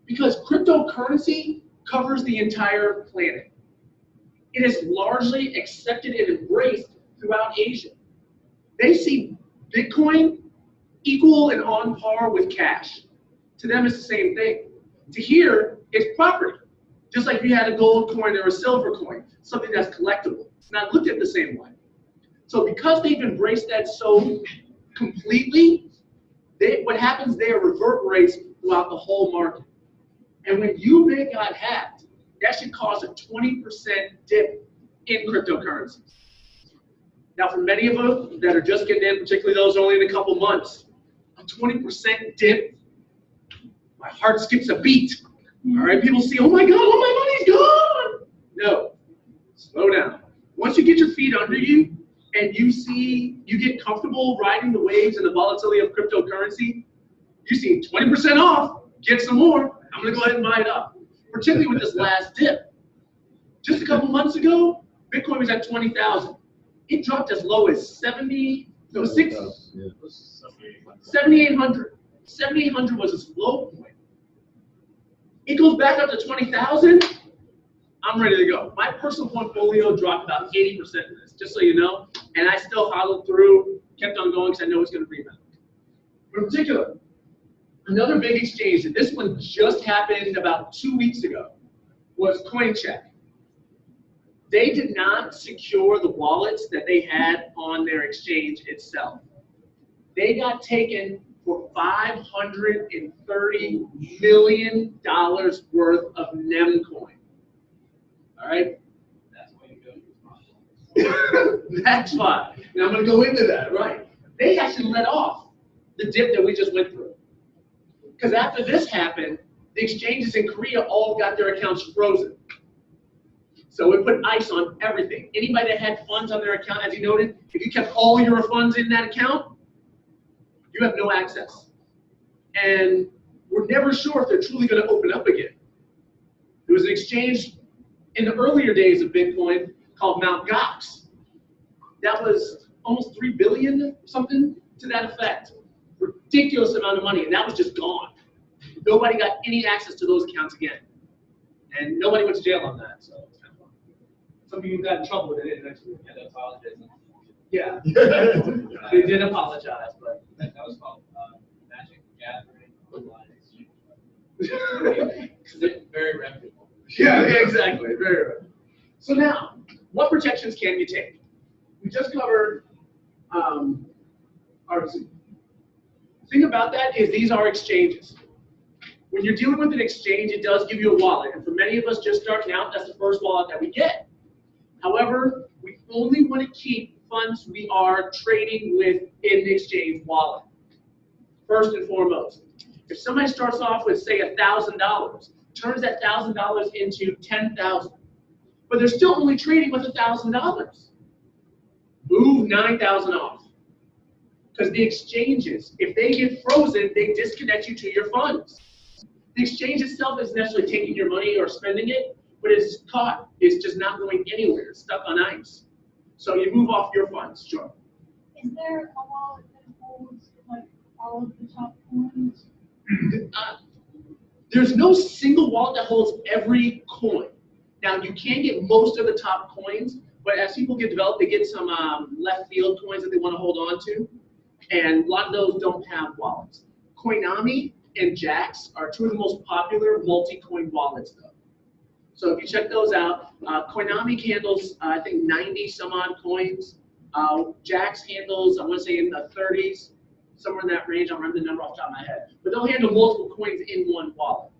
Because cryptocurrency covers the entire planet. It is largely accepted and embraced throughout Asia. They see Bitcoin equal and on par with cash. To them, it's the same thing. To here, it's property. Just like if you had a gold coin or a silver coin, something that's collectible. It's not looked at the same way. So because they've embraced that so completely, what happens there reverberates throughout the whole market. And when Ubit got hacked, that should cause a 20% dip in cryptocurrencies. Now, for many of us that are just getting in, particularly those only in a couple months, a 20% dip, my heart skips a beat. All right, people see, oh my God, all my money's gone. No, slow down. Once you get your feet under you and you get comfortable riding the waves and the volatility of cryptocurrency, you see 20% off, get some more. I'm going to go ahead and buy it up, particularly with this last dip. Just a couple months ago, Bitcoin was at 20,000. It dropped as low as 7,800. 7,800 was its low point. It goes back up to 20,000. I'm ready to go. My personal portfolio dropped about 80% of this, just so you know, and I still hodled through, kept on going because I know it's going to rebound. In particular, another big exchange, and this one just happened about 2 weeks ago, was CoinCheck. They did not secure the wallets that they had on their exchange itself. They got taken for $530 million worth of Nemcoin. All right? That's fine. Now I'm going to go into that, right? They actually let off the dip that we just went through. Because after this happened, the exchanges in Korea all got their accounts frozen. So it put ice on everything. Anybody that had funds on their account, as you noted, if you kept all your funds in that account, you have no access. And we're never sure if they're truly going to open up again. There was an exchange in the earlier days of Bitcoin called Mt. Gox. That was almost 3 billion, something to that effect. Ridiculous amount of money, and that was just gone. Nobody got any access to those accounts again. And nobody went to jail on that, so it's kind of fun. Some of you got in trouble with it, didn't actually. And apologize. Yeah. They did apologize, but That was called Magic Gathering Online Exchange. Very reputable. yeah, exactly. Very right. So now, what protections can you take? We just covered RC. The thing about that is these are exchanges. When you're dealing with an exchange, it does give you a wallet. And for many of us just starting out, that's the first wallet that we get. However, we only want to keep funds we are trading with in the exchange wallet. First and foremost. If somebody starts off with, say, $1,000, turns that $1,000 into $10,000, but they're still only trading with $1,000. Move $9,000 off. Because the exchanges, if they get frozen, they disconnect you to your funds. The exchange itself isn't necessarily taking your money or spending it, but it's caught. It's just not going anywhere. It's stuck on ice. So you move off your funds, sure. Is there a wallet that holds like all of the top coins? There's no single wallet that holds every coin. Now, you can get most of the top coins, but as people get developed, they get some left field coins that they want to hold on to, and a lot of those don't have wallets. Coinami and Jax are two of the most popular multi-coin wallets, though. So if you check those out, Coinami handles, I think, 90 some odd coins. Jax handles, I want to say, in the 30s, somewhere in that range. I don't remember the number off the top of my head. But they'll handle multiple coins in one wallet.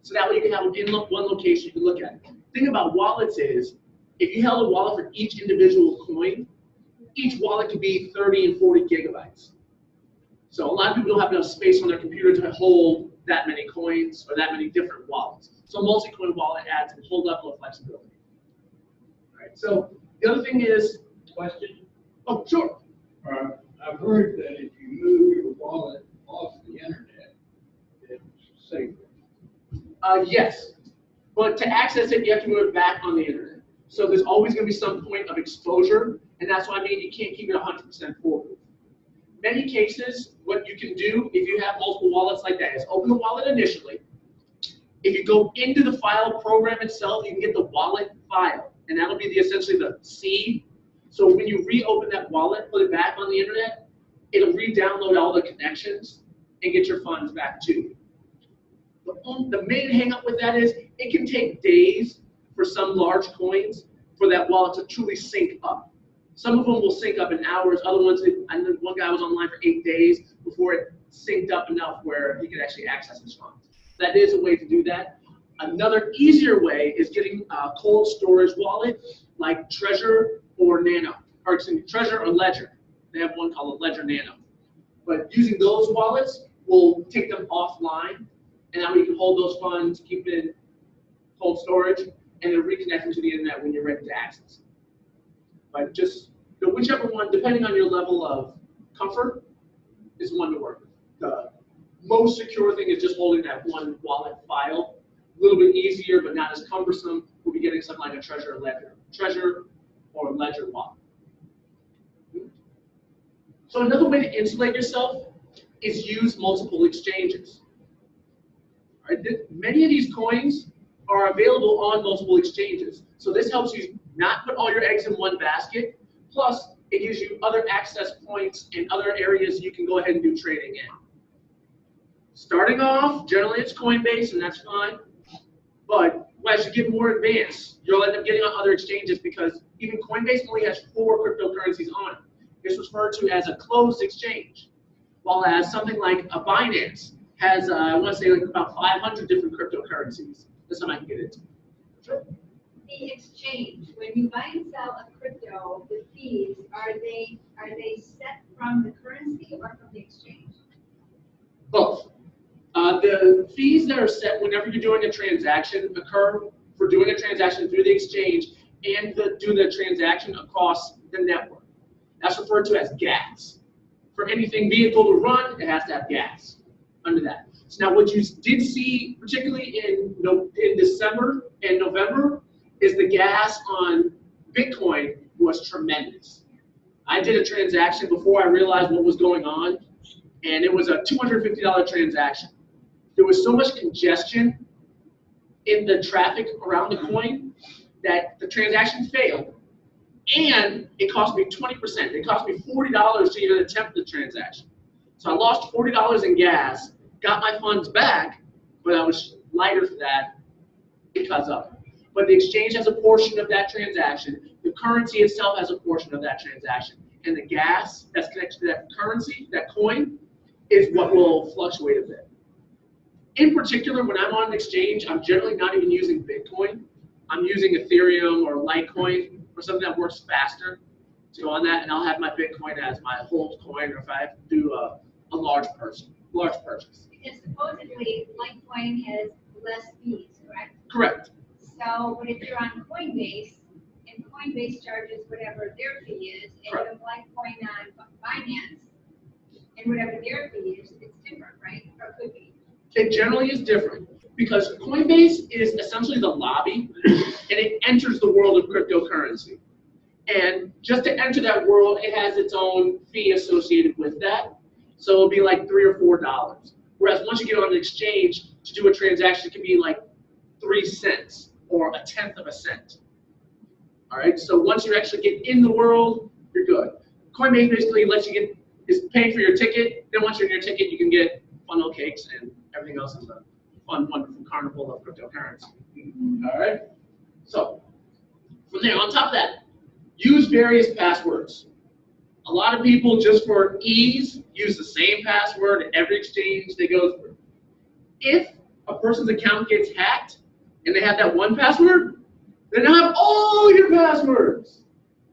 So that way you can have them in one location you can look at. The thing about wallets is, if you held a wallet for each individual coin, each wallet could be 30 and 40 gigabytes. So a lot of people don't have enough space on their computer to hold that many coins or that many different wallets. So a multi-coin wallet adds a whole level of flexibility. All right, so the other thing is, Question? oh, sure. I've heard that if you move your wallet off the internet, it's safer. Yes, but to access it, you have to move it back on the internet. So there's always going to be some point of exposure, and that's why I mean you can't keep it 100% foolproof. Many cases, what you can do if you have multiple wallets like that is open the wallet initially. If you go into the file program itself, you can get the wallet file, and that'll be essentially the seed. So when you reopen that wallet, put it back on the internet, it'll re-download all the connections and get your funds back to you. The main hang-up with that is it can take days for some large coins for that wallet to truly sync up. Some of them will sync up in hours. Other ones, I know one guy was online for 8 days before it synced up enough where he could actually access his funds. That is a way to do that. Another easier way is getting a cold storage wallet like Treasure or Nano, or excuse me, Treasure or Ledger. They have one called Ledger Nano. But using those wallets will take them offline, and that way you can hold those funds, keep it in cold storage, and then reconnect them to the internet when you're ready to access it. But just whichever one, depending on your level of comfort, is one to work with. The most secure thing is just holding that one wallet file. A little bit easier, but not as cumbersome. We'll be getting something like a Treasure or Ledger wallet. So another way to insulate yourself is use multiple exchanges. All right, many of these coins are available on multiple exchanges. So this helps you not put all your eggs in one basket. Plus, it gives you other access points in other areas you can go ahead and do trading in. Starting off, generally it's Coinbase, and that's fine. But as you get more advanced, you'll end up getting on other exchanges because even Coinbase only has 4 cryptocurrencies on it. It's referred to as a closed exchange. While as something like a Binance has, I want to say, like about 500 different cryptocurrencies. That's something I can get into. Sure. The exchange, when you buy and sell a crypto, the fees, are they set from the currency or from the exchange? Both. The fees that are set whenever you're doing a transaction occur for doing a transaction through the exchange and doing the transaction across the network. That's referred to as gas. For anything vehicle to run, it has to have gas under that. So now what you did see, particularly in December and November, is the gas on Bitcoin was tremendous. I did a transaction before I realized what was going on, and it was a $250 transaction. There was so much congestion in the traffic around the coin that the transaction failed, and it cost me 20%. It cost me $40 to even attempt the transaction. So I lost $40 in gas, got my funds back, but I was lighter for that because of it. But the exchange has a portion of that transaction. The currency itself has a portion of that transaction. And the gas that's connected to that currency, that coin, is what will fluctuate a bit. In particular, when I'm on an exchange, I'm generally not even using Bitcoin. I'm using Ethereum or Litecoin or something that works faster to go on that, and I'll have my Bitcoin as my hold coin, or if I have to do a large purchase. Because supposedly Litecoin has less fees, correct? Correct. So, but if you're on Coinbase, and Coinbase charges whatever their fee is, and you have Litecoin on Binance, and whatever their fee is, it's different, right? Or could be. It generally is different because Coinbase is essentially the lobby and it enters the world of cryptocurrency. And just to enter that world, it has its own fee associated with that. So it'll be like $3 or $4. Whereas once you get on an exchange to do a transaction, it can be like 3 cents or 1/10 of a cent. All right, so once you actually get in the world, you're good. Coinbase basically lets you get, is paying for your ticket. Then once you're in your ticket, you can get funnel cakes and everything else is a fun, wonderful carnival of cryptocurrency. All right, so from there, on top of that, use various passwords. A lot of people, just for ease, use the same password at every exchange they go through. If a person's account gets hacked and they have that one password, they now have all your passwords.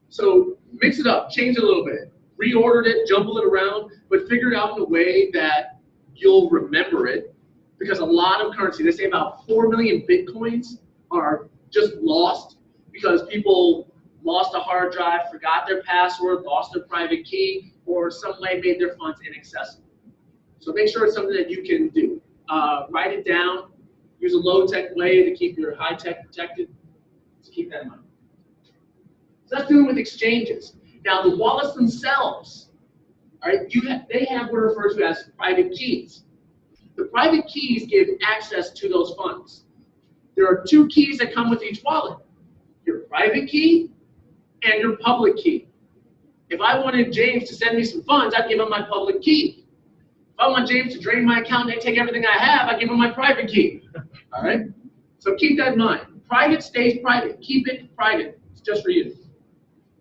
So mix it up, change it a little bit, reorder it, jumble it around, but figure it out in a way that you'll remember it. Because a lot of currency, they say about 4 million Bitcoins are just lost because people lost a hard drive, forgot their password, lost their private key, or some way made their funds inaccessible. So make sure it's something that you can do. Write it down. Use a low-tech way to keep your high-tech protected. So keep that in mind. So that's dealing with exchanges. Now the wallets themselves, all right, they have what are referred to as private keys. The private keys give access to those funds. There are 2 keys that come with each wallet: your private key and your public key. If I wanted James to send me some funds, I'd give him my public key. If I want James to drain my account and take everything I have, I give him my private key. All right? So keep that in mind. Private stays private. Keep it private. It's just for you.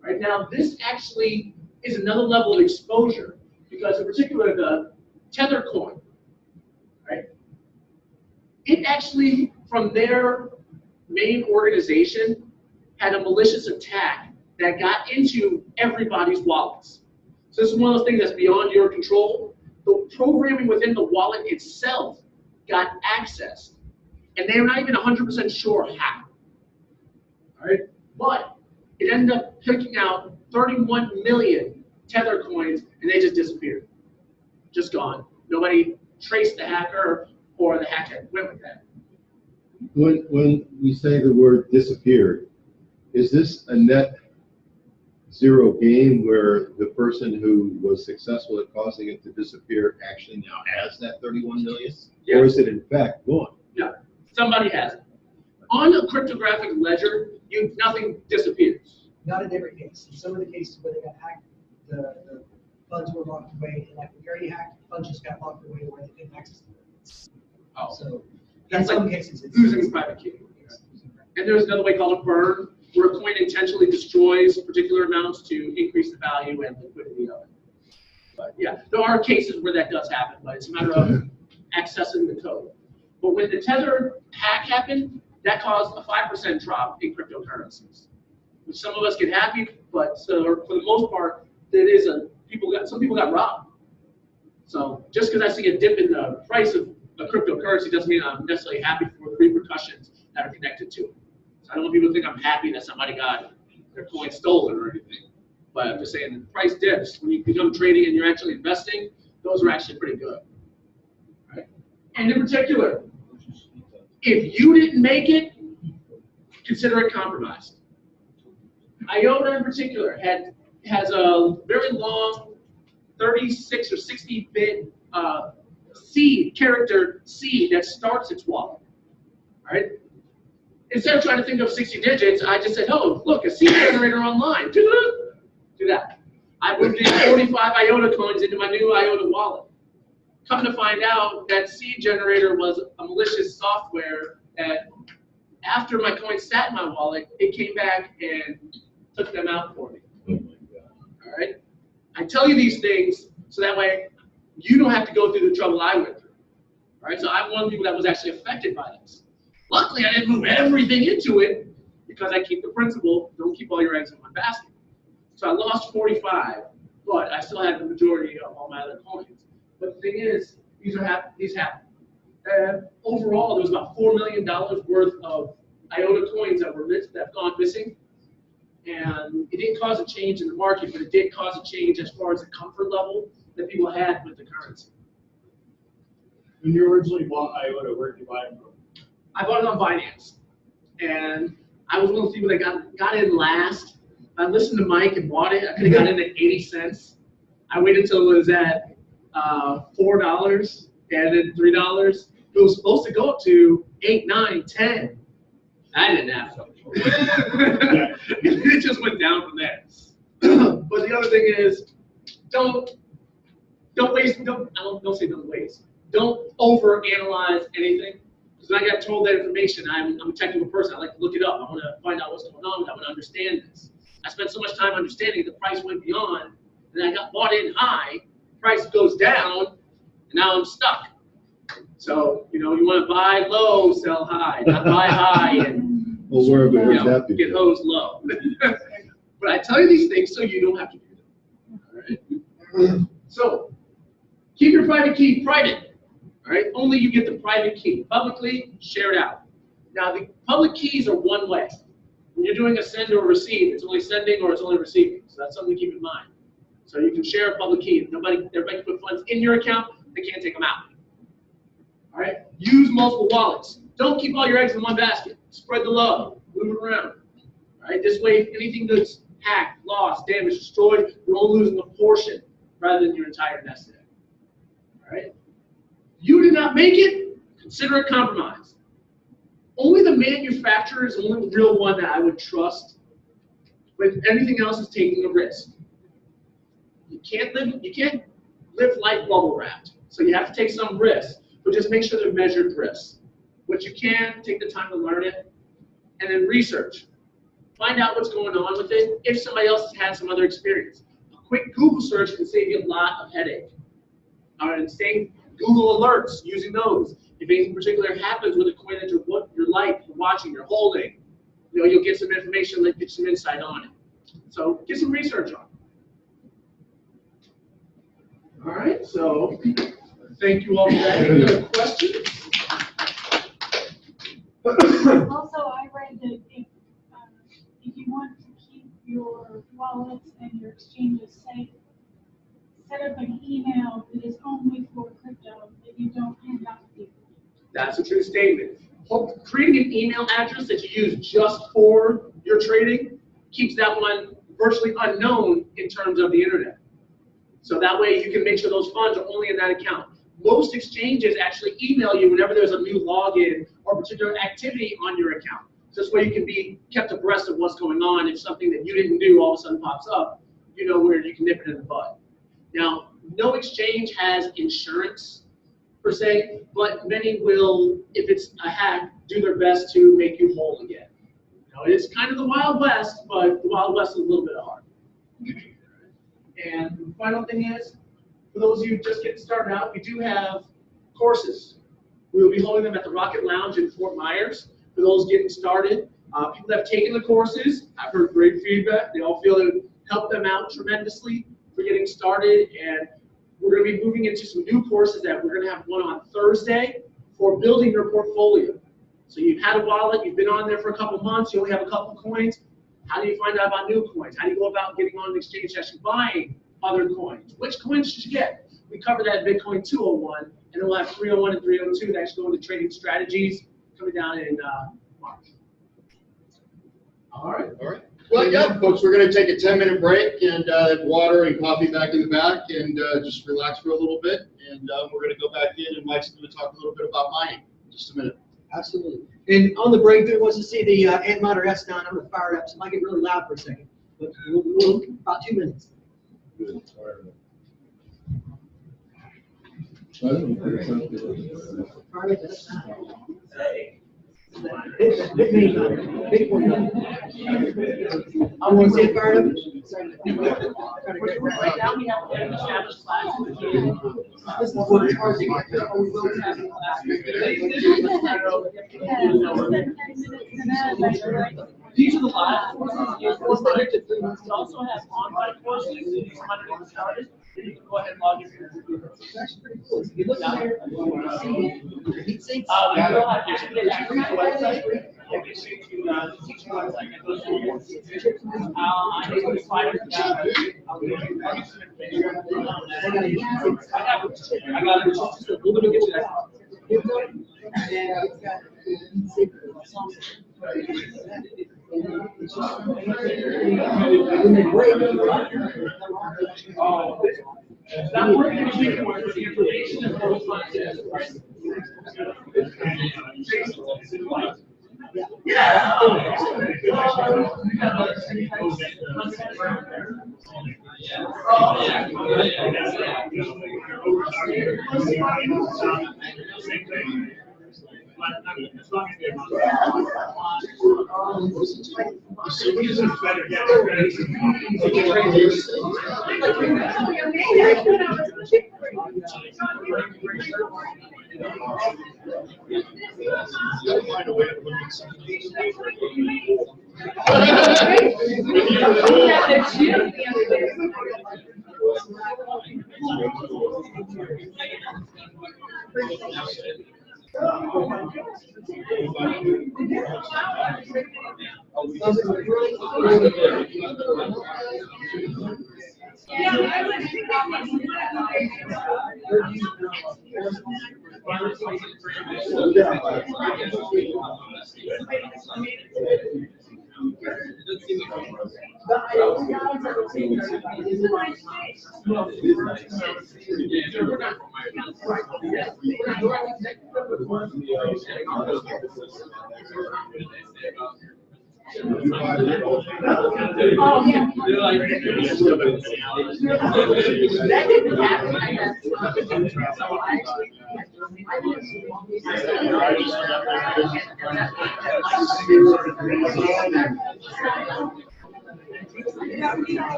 Right now, this actually is another level of exposure because, in particular, the Tether coin, right? It actually, from their main organization, had a malicious attack that got into everybody's wallets. So this is one of those things that's beyond your control. The programming within the wallet itself got accessed, and they're not even 100% sure how. All right, but it ended up picking out 31 million Tether coins, and they just disappeared, just gone. Nobody traced the hacker, or the hacker went with that. When we say the word disappeared, is this a net zero game where the person who was successful at causing it to disappear actually now has that 31 million? Yeah. Or is it in fact gone? Yeah, somebody has it. On a cryptographic ledger, nothing disappears. Not in every case. In some of the cases where they got hacked, the funds were locked away, and like the Gary hack, funds just got locked away where they couldn't access them. Oh. So in That's some like cases, it's losing a private key. And there's another way called a burn, where a coin intentionally destroys particular amounts to increase the value and liquidity of it. But yeah, there are cases where that does happen, but it's a matter of accessing the code. But when the Tether hack happened, that caused a 5% drop in cryptocurrencies, which some of us get happy, but so for the most part, some people got robbed. So just because I see a dip in the price of a cryptocurrency doesn't mean I'm necessarily happy for the repercussions that are connected to it. So I don't want people to think I'm happy that somebody got their coin stolen or anything. But I'm just saying the price dips. When you become trading and you're actually investing, those are actually pretty good. Right? And in particular, if you didn't make it, consider it compromised. IOTA in particular has a very long 36 or 60-bit character seed that starts its wallet. All right? Instead of trying to think of 60 digits, I just said, oh, look, a seed generator online. Do that. I moved in 45 IOTA coins into my new IOTA wallet. Come to find out, that seed generator was a malicious software that after my coins sat in my wallet, it came back and took them out for me. Oh my God. All right? I tell you these things so that way you don't have to go through the trouble I went through. All right? So I'm one of the people that was actually affected by this. Luckily, I didn't move everything into it because I keep the principle, don't keep all your eggs in one basket. So I lost 45, but I still had the majority of all my other coins. But the thing is, these happen. Overall, there was about $4 million worth of IOTA coins that have gone missing. And it didn't cause a change in the market, but it did cause a change as far as the comfort level that people had with the currency. When you originally bought IOTA, where did you buy it from? I bought it on Binance, and I was one of those people that got in last. I listened to Mike and bought it. I could have got in at 80 cents. I waited until it was at $4 and then $3. It was supposed to go up to 8, 9, 10. I didn't have to. It just went down from there. But the other thing is, don't waste. Don't say don't waste. Don't overanalyze anything. Because when I got told that information, I'm a technical person. I like to look it up. I want to find out what's going on. I want to understand this. I spent so much time understanding the price went beyond, and I got bought in high. Price goes down, and now I'm stuck. So you want to buy low, sell high, not buy high and get hosed low. But I tell you these things so you don't have to do them. All right? So keep your private key private. All right? Only you get the private key. Publicly, share it out. Now the public keys are one way. When you're doing a send or a receive, it's only sending or it's only receiving. So that's something to keep in mind. So you can share a public key. Everybody can put funds in your account. They can't take them out. All right. Use multiple wallets. Don't keep all your eggs in one basket. Spread the love. Move it around. All right. This way, if anything that's hacked, lost, damaged, destroyed, you're only losing a portion rather than your entire nest egg. All right. You did not make it. Consider it compromised. Only the manufacturer is the only real one that I would trust. But anything else is taking a risk. You can't live life bubble wrapped. So you have to take some risks, but just make sure they're measured risks. What you can, take the time to learn it, and then research. Find out what's going on with it if somebody else has had some other experience. A quick Google search can save you a lot of headache. All right, and staying Google alerts, using those. If anything particular happens with a coin that you're watching, you're holding, you'll get some information that gives some insight on it. So get some research on it. All right, so thank you all for that. Any other questions? Also, I read that if you want to keep your wallets and your exchanges safe, set up an email that is only for crypto that you don't hand out to people. That's a true statement. Creating an email address that you use just for your trading keeps that one virtually unknown in terms of the internet. So that way you can make sure those funds are only in that account. Most exchanges actually email you whenever there's a new login or particular activity on your account. So this way you can be kept abreast of what's going on. If something that you didn't do all of a sudden pops up, you know where you can nip it in the bud. Now, no exchange has insurance per se, but many will, if it's a hack, do their best to make you whole again. It's kind of the Wild West, but the Wild West is a little bit hard. And the final thing is, for those of you just getting started out, we do have courses. We will be holding them at the Rocket Lounge in Fort Myers. For those getting started, people that have taken the courses, I've heard great feedback. They all feel it helped them out tremendously for getting started. And we're going to be moving into some new courses that we're going to have one on Thursday for building your portfolio. So you've had a wallet, you've been on there for a couple months, you only have a couple coins. How do you find out about new coins? How do you go about getting on an exchange actually buying other coins? Which coins should you get? We cover that in Bitcoin 201, and then we'll have 301 and 302 that actually go into trading strategies coming down in March. All right. All right. Well, yeah, folks, we're going to take a 10-minute break and water and coffee back in the back and just relax for a little bit. And we're going to go back in, and Mike's going to talk a little bit about mining in just a minute. Absolutely. And on the break, who wants to see the Ant Monitor S9? I'm going to fire it up, so it might get really loud for a second. But we'll about 2 minutes. Good. Fire it up. Bitcoin. I want to see it fired up. Right now we have an established class. This is what it's hard to get. These are the live courses. We also have online courses. If you want to get started, you can go ahead and log in. It's actually pretty cool. If you look here, you see heat sinks. We will have actually a website. teach you what those tools. I think it's fine. I got it. We're going to get you that. That work is required for the information and those concepts. Yeah.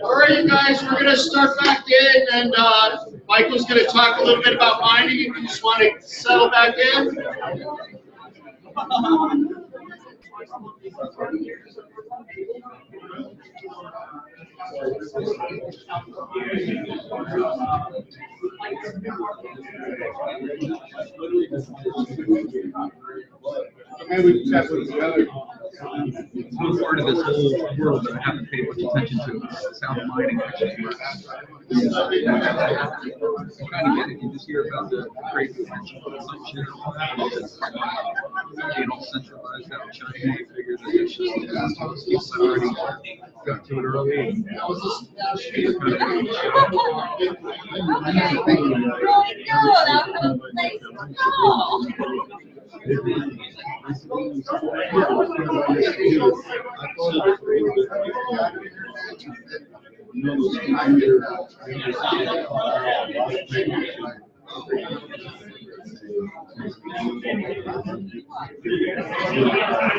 All right, you guys, we're going to start back in, and Michael's going to talk a little bit about mining. If you just want to settle back in. Maybe we can chat with each other. One part of this whole world that I haven't paid much attention to is how the mining actually works. You kind of get it. You just hear about the great potential consumption, being all centralized out in China. You figure that it's just people that already got to it early.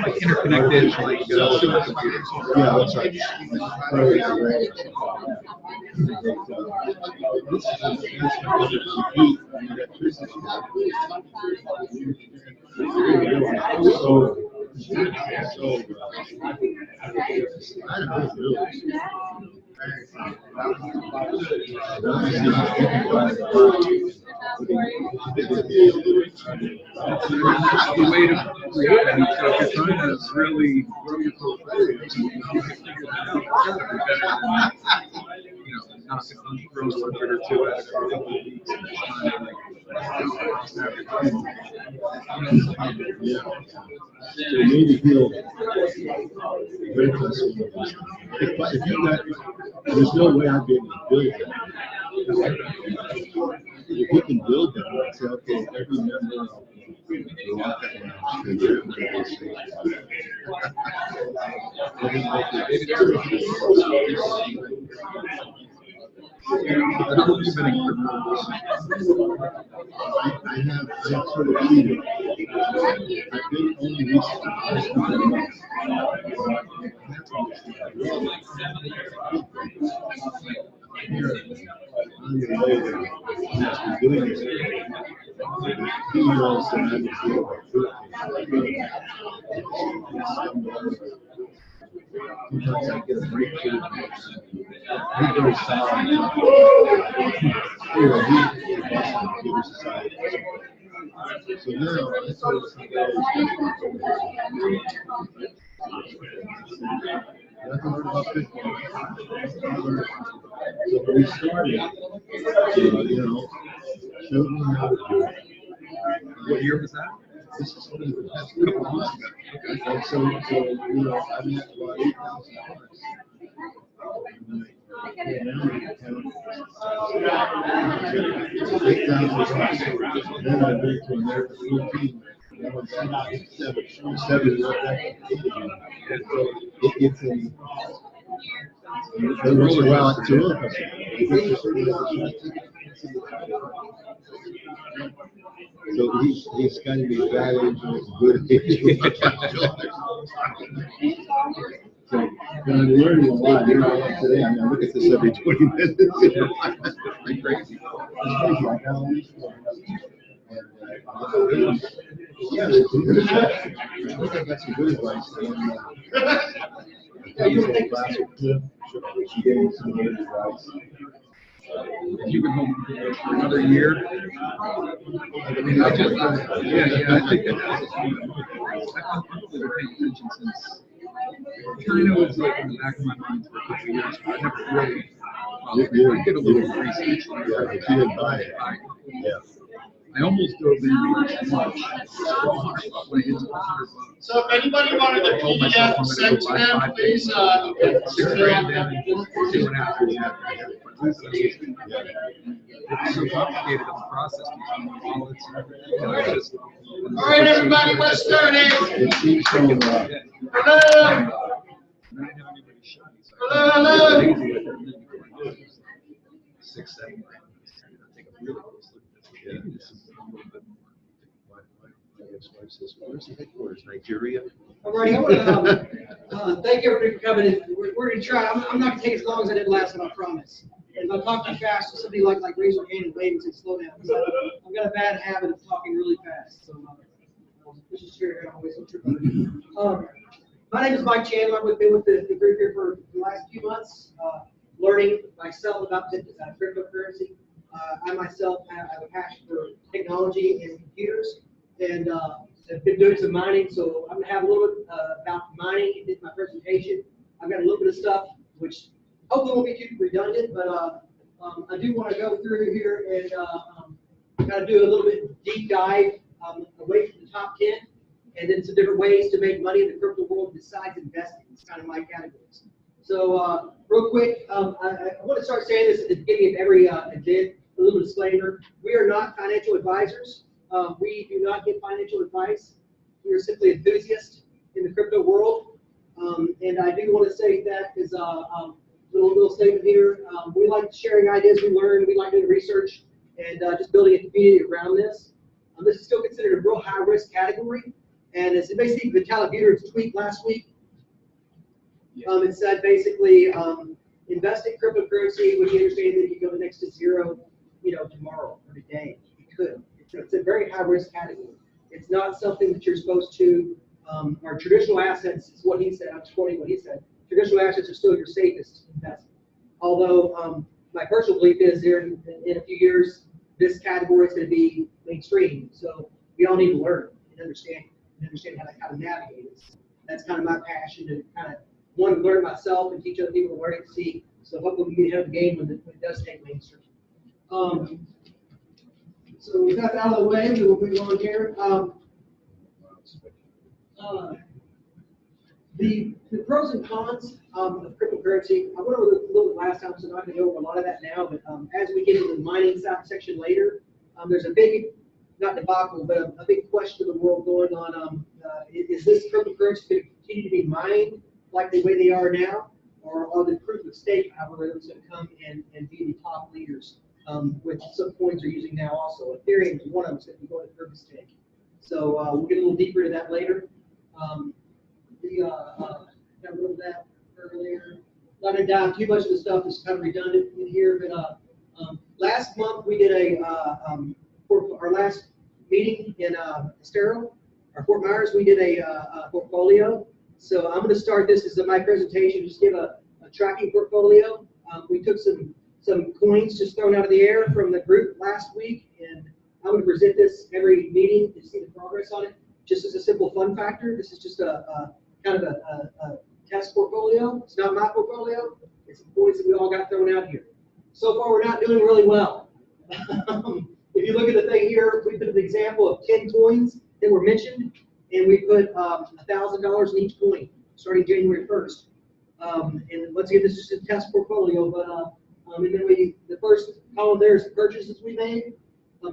Like interconnected, like supercomputers. Yeah, that's right. That's the way to create it. So if you're trying to really grow your portfolio, you can figure that out. It's gotta be better than, knock it on the gross 100 or 2 out of a couple of weeks and trying to Yeah. So you need to feel very flexible. If you got, there's no way I'd be able to build it. If you can build them, say, okay, every member of the rocket lounge can do this thing. How long have you been in crypto? I have sort of cheated. I've been only recently. Here, on the way there, I've been doing this. 2 years and I've been doing it. Sometimes I get a breakthrough. He's very solid. Anyway, he was society. So now, that's what it's like. Nothing learned about Bitcoin. So when we started, showed me how to do it. What year was that? This is only the past couple of months ago. Okay. And so I'm at about $8,000. And now we have 8,000. Then I went to America 14. Now it's 7. It gets in. They roll around to So he's got to be that age and it's good age. So, I'm learning a lot. Today, I look at this every 20 minutes. It's crazy. Like how yeah, I think I got some good advice. I gave some class with Cliff. She gave me some good advice. if you can hold it for another year, I mean, I think that I've been paying attention since it kind of was like in the back of my mind for a couple of years, but I never really I did a little research. Yeah, but you didn't buy it. Yeah. I almost dove in too much. When it hits $100. So if anybody wanted the PDF sent to them, please, It's so complicated of a process between wallets and everything. All right, everybody, let's start it. It seems so, Hello. Hello. 6, 7 take a really close look at this. This is a little bit more. my ex-wife says, where's the headquarters, Nigeria? Alrighty, I want to thank everybody for coming in. We're going to try. I'm not going to take as long as I did last time, I promise. If I talk too fast, somebody like raise your hand and wave and say slow down. I've got a bad habit of talking really fast. So this is here. I always my name is Mike Chandler. I've been with the group here for the last few months, learning myself about cryptocurrency. I myself have a passion for technology and computers, and I've been doing some mining. So I'm going to have a little bit about mining in my presentation. I've got a little bit of stuff which hopefully won't be too redundant, but I do want to go through here and kind of do a little bit deep dive away from the top 10, and then some different ways to make money in the crypto world besides investing. It's kind of my categories. So real quick, I want to start saying this at the beginning of every event, a little disclaimer. We are not financial advisors. We do not give financial advice. We are simply enthusiasts in the crypto world. And I do want to say that is little statement here. We like sharing ideas we learn. We like doing research and just building a community around this. This is still considered a real high risk category. And it's basically Vitalik Buterin's tweet last week. It said basically, invest in cryptocurrency with the understanding that you go next to zero, tomorrow or today. You could. It's a very high risk category. It's not something that you're supposed to. Our traditional assets is what he said. I'm just quoting what he said. Traditional assets are still your safest investment. Although my personal belief is there in a few years, this category is going to be mainstream. So we all need to learn and understand how to navigate it. That's kind of my passion to kind of want to learn myself and teach other people to learn and see. So hopefully we get ahead of the game when it does take mainstream. So with that out of the way, we will move on here. The pros and cons of cryptocurrency, I went over a little bit last time, so I'm not going to go over a lot of that now, but as we get into the mining section later, there's a big, not debacle, but a big question of the world going on. Is this cryptocurrency going to continue to be mined like the way they are now, or are the proof of stake algorithms going to come and be the top leaders, which some coins are using now also? Ethereum is one of them that's going to be going to proof of stake. So we'll get a little deeper into that later. Got a little of that earlier. Not going to dive too much of the stuff that's kind of redundant in here, but last month we did for our last meeting in Estero, or Fort Myers, we did a portfolio. So I'm going to start this as my presentation, just give a tracking portfolio. We took some coins just thrown out of the air from the group last week, and I'm going to present this every meeting to see the progress on it. Just as a simple fun factor, this is just a kind of a test portfolio. It's not my portfolio. It's some coins that we all got thrown out here. So far, we're not doing really well. If you look at the thing here, we put an example of 10 coins that were mentioned, and we put $1,000 in each coin starting January 1st. And once again, this is just a test portfolio, but and then the first column there is the purchases we made,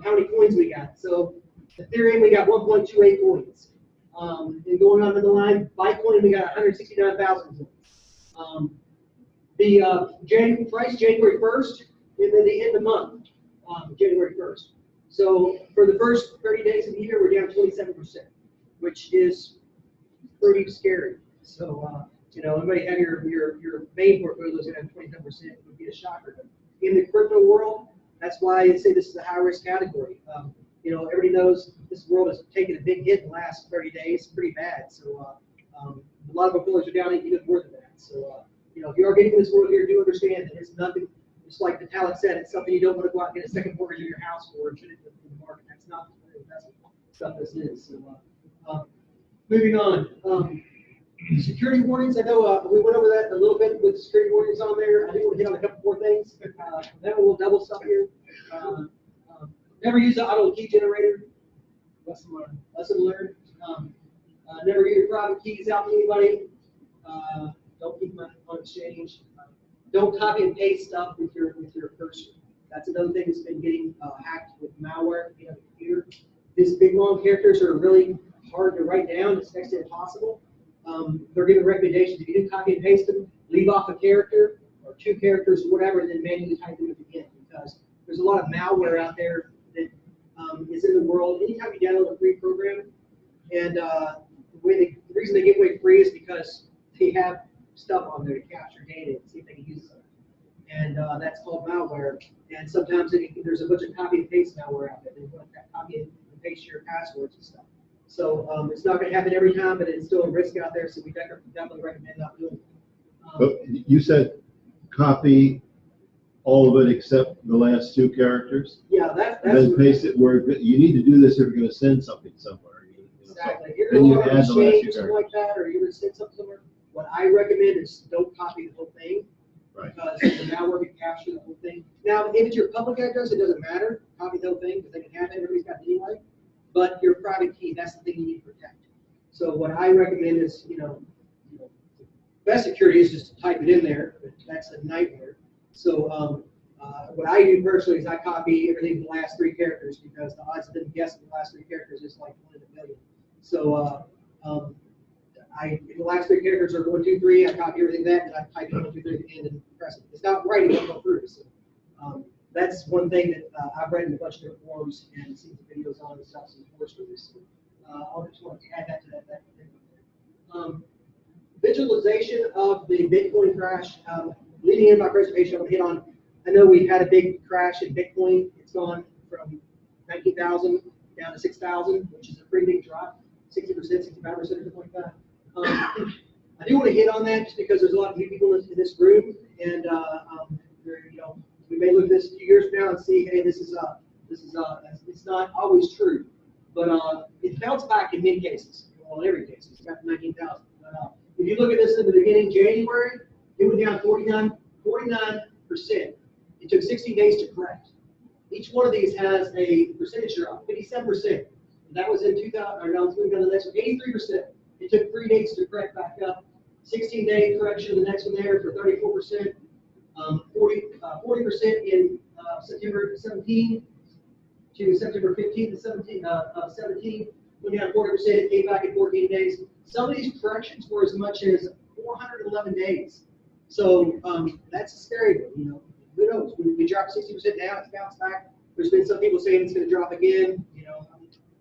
how many coins we got. So Ethereum, we got 1.28 coins. And going on to the line, Bitcoin, we got 169,000 coins. The price January 1st, and then the end of the month, January 1st. So for the first 30 days of the year, we're down 27%, which is pretty scary. So everybody have your main portfolios down 27%, it would be a shocker. But in the crypto world, that's why I say this is a high risk category. Everybody knows this world has taken a big hit in the last 30 days, pretty bad. So a lot of portfolios are down even more than that. So if you are getting this world here, do understand that it's just like the talent said, it's something you don't want to go out and get a second mortgage in your house for and put it in the market. That's not the investment stuff this is. So, moving on. Security warnings, I know we went over that a little bit with security warnings on there. I think we'll hit on a couple more things. Then we'll double stuff here. Never use an auto key generator. Lesson learned. Lesson learned. Never give your private keys out to anybody. Don't keep them on exchange. Don't copy and paste stuff with your cursor. That's another thing that's been getting hacked with malware on the computer. These big long characters are really hard to write down. It's next to impossible. They're giving recommendations. If you do copy and paste them, leave off a character or two characters or whatever, and then manually type them at the end, because there's a lot of malware out there that is in the world. Anytime you download a free program, and the reason they give away free is because they have stuff on there to capture data and see if they can use it. And that's called malware. And sometimes there's a bunch of copy and paste malware out there. They want to copy and paste your passwords and stuff. So it's not going to happen every time, but it's still a risk out there, so we definitely recommend not doing it. But you said copy all of it except the last two characters? Yeah, that's and then paste it where you need to do this if you're going to send something somewhere. Exactly. If you're Then going you to add the last exchange two or something like that, or you're going to send something somewhere, what I recommend is don't copy the whole thing. Right. Because the malware can capture the whole thing. Now, if it's your public address, it doesn't matter. Copy the whole thing because they can have it. Everybody's got it anyway. But your private key, that's the thing you need to protect. So what I recommend is, best security is just to type it in there. But that's a nightmare. So what I do personally is I copy everything in the last three characters, because the odds of them guessing the last three characters is like 1 in a million. So if the last three characters are 1, 2, 3, I copy everything that, and I type in 1, 2, 3 at the end and press it. It's not right, it won't go through. So that's one thing that I've read in a bunch of different forums and seen some videos on and stuff, some course for this. So I'll just want to add that to that thing. Visualization of the Bitcoin crash. Leading in my presentation, I'm going to hit on, I know we've had a big crash in Bitcoin. It's gone from 19,000 down to 6,000, which is a pretty big drop, 60%, 65%, or something like that. I do want to hit on that just because there's a lot of new people in this room, and we may look at this a few years from now and see, hey, this is it's not always true, but it bounced back in many cases. Well, in every case, it's got to 19,000. But if you look at this in the beginning, January, it went down 49%. It took 60 days to correct. Each one of these has a percentage drop, 57%. That was in 2000, or no, let's move on to the next one, 83%. It took 3 days to correct back up. 16-day correction, the next one there for 34%. 40% in September 17 to September 15 to 17, 17. Went down 40%, it came back in 14 days. Some of these corrections were as much as 411 days. So that's a scary one, Who knows? When we drop 60% now, it's bounced back. There's been some people saying it's going to drop again,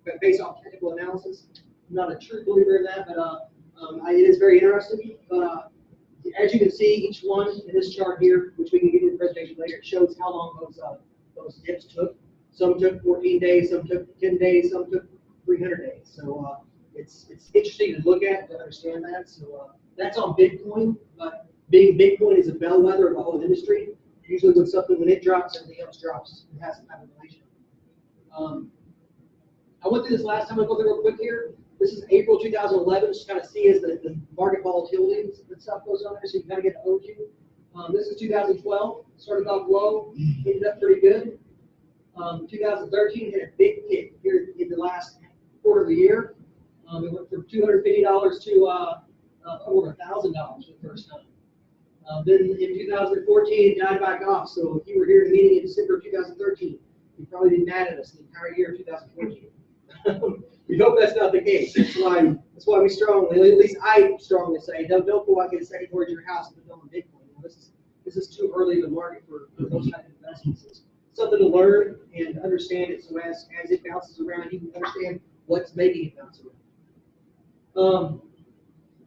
but based on technical analysis. I'm not a true believer in that, but it is very interesting. But as you can see, each one in this chart here, which we can get in the presentation later, it shows how long those dips took. Some took 14 days, some took 10 days, some took 300 days. So it's interesting to look at to understand that. So that's on Bitcoin, but being Bitcoin is a bellwether of the whole industry. Usually when it drops, everything else drops. It has some kind of relation. I went through this last time. I'll go through real quick here. This is April 2011, just kind of see as the market volatility and stuff goes on there, so you kind of get an overview. This is 2012, started off low, ended up pretty good. 2013 hit a big hit here in the last quarter of the year. It went from $250 to over $1,000 for the first time. Then in 2014, it died back off. So if you were here at the meeting in December of 2013, you probably been mad at us the entire year of 2014. We hope that's not the case. That's why we strongly, at least I strongly say, don't go out and get a second mortgage in your house and build on Bitcoin. This is too early in the market for those kind of investments. It's something to learn and understand it, so as it bounces around, you can understand what's making it bounce around.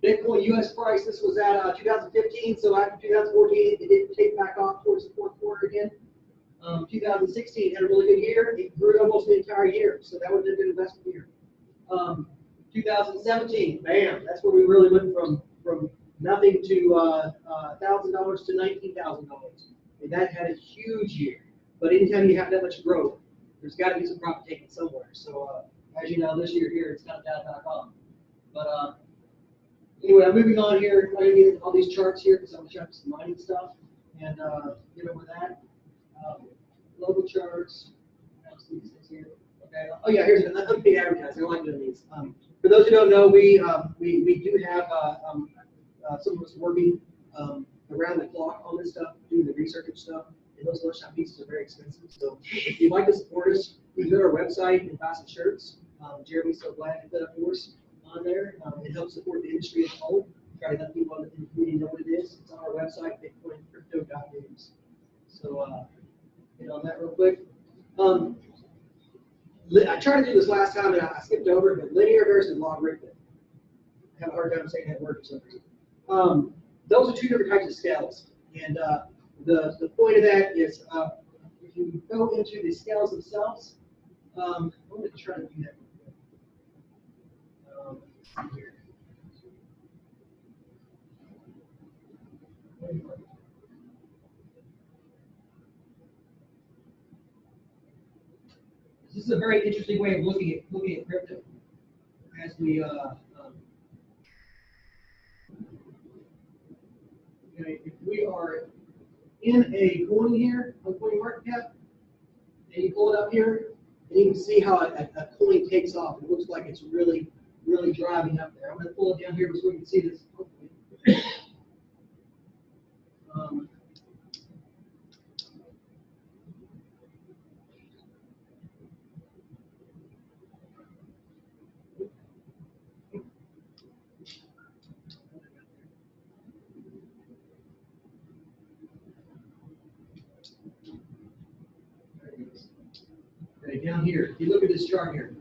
Bitcoin U.S. price, this was at 2015, so after 2014, it did take back off towards the fourth quarter again. 2016 had a really good year. It grew almost the entire year, so that was a good investment year. 2017, bam, that's where we really went from nothing to $1,000 to $19,000 And that had a huge year. But anytime you have that much growth, there's got to be some profit taken somewhere. So as you know, this year here, it's kind of down back on. But anyway, I'm moving on here. I'm going to get all these charts here because I'm going to show you some mining stuff. And get over that. Global charts. These things here. Okay. Oh yeah, here's an unpaid advertising. I like doing these. For those who don't know, we do have some of us working around the clock on this stuff, doing the research and stuff. And those lunchtime pieces are very expensive. So if you'd like to support us, you can go to our website and buy some shirts. Jeremy's so glad to put up for us on there. It helps support the industry as a whole. Try to let people in the community know what it is. It's on our website, BitcoinCrypto.News. So get on that real quick. I tried to do this last time and I skipped over it, but linear versus logarithmic. I have a hard time saying that word for some reason. Those are two different types of scales. And the point of that is if you go into the scales themselves, I'm going to try to do that. Here. This is a very interesting way of looking at crypto. As we okay, if we are in a coin here on CoinMarketCap, and you pull it up here, and you can see how a coin takes off. It looks like it's really driving up there. I'm going to pull it down here so we can see this. Okay, down here, if you look at this chart here,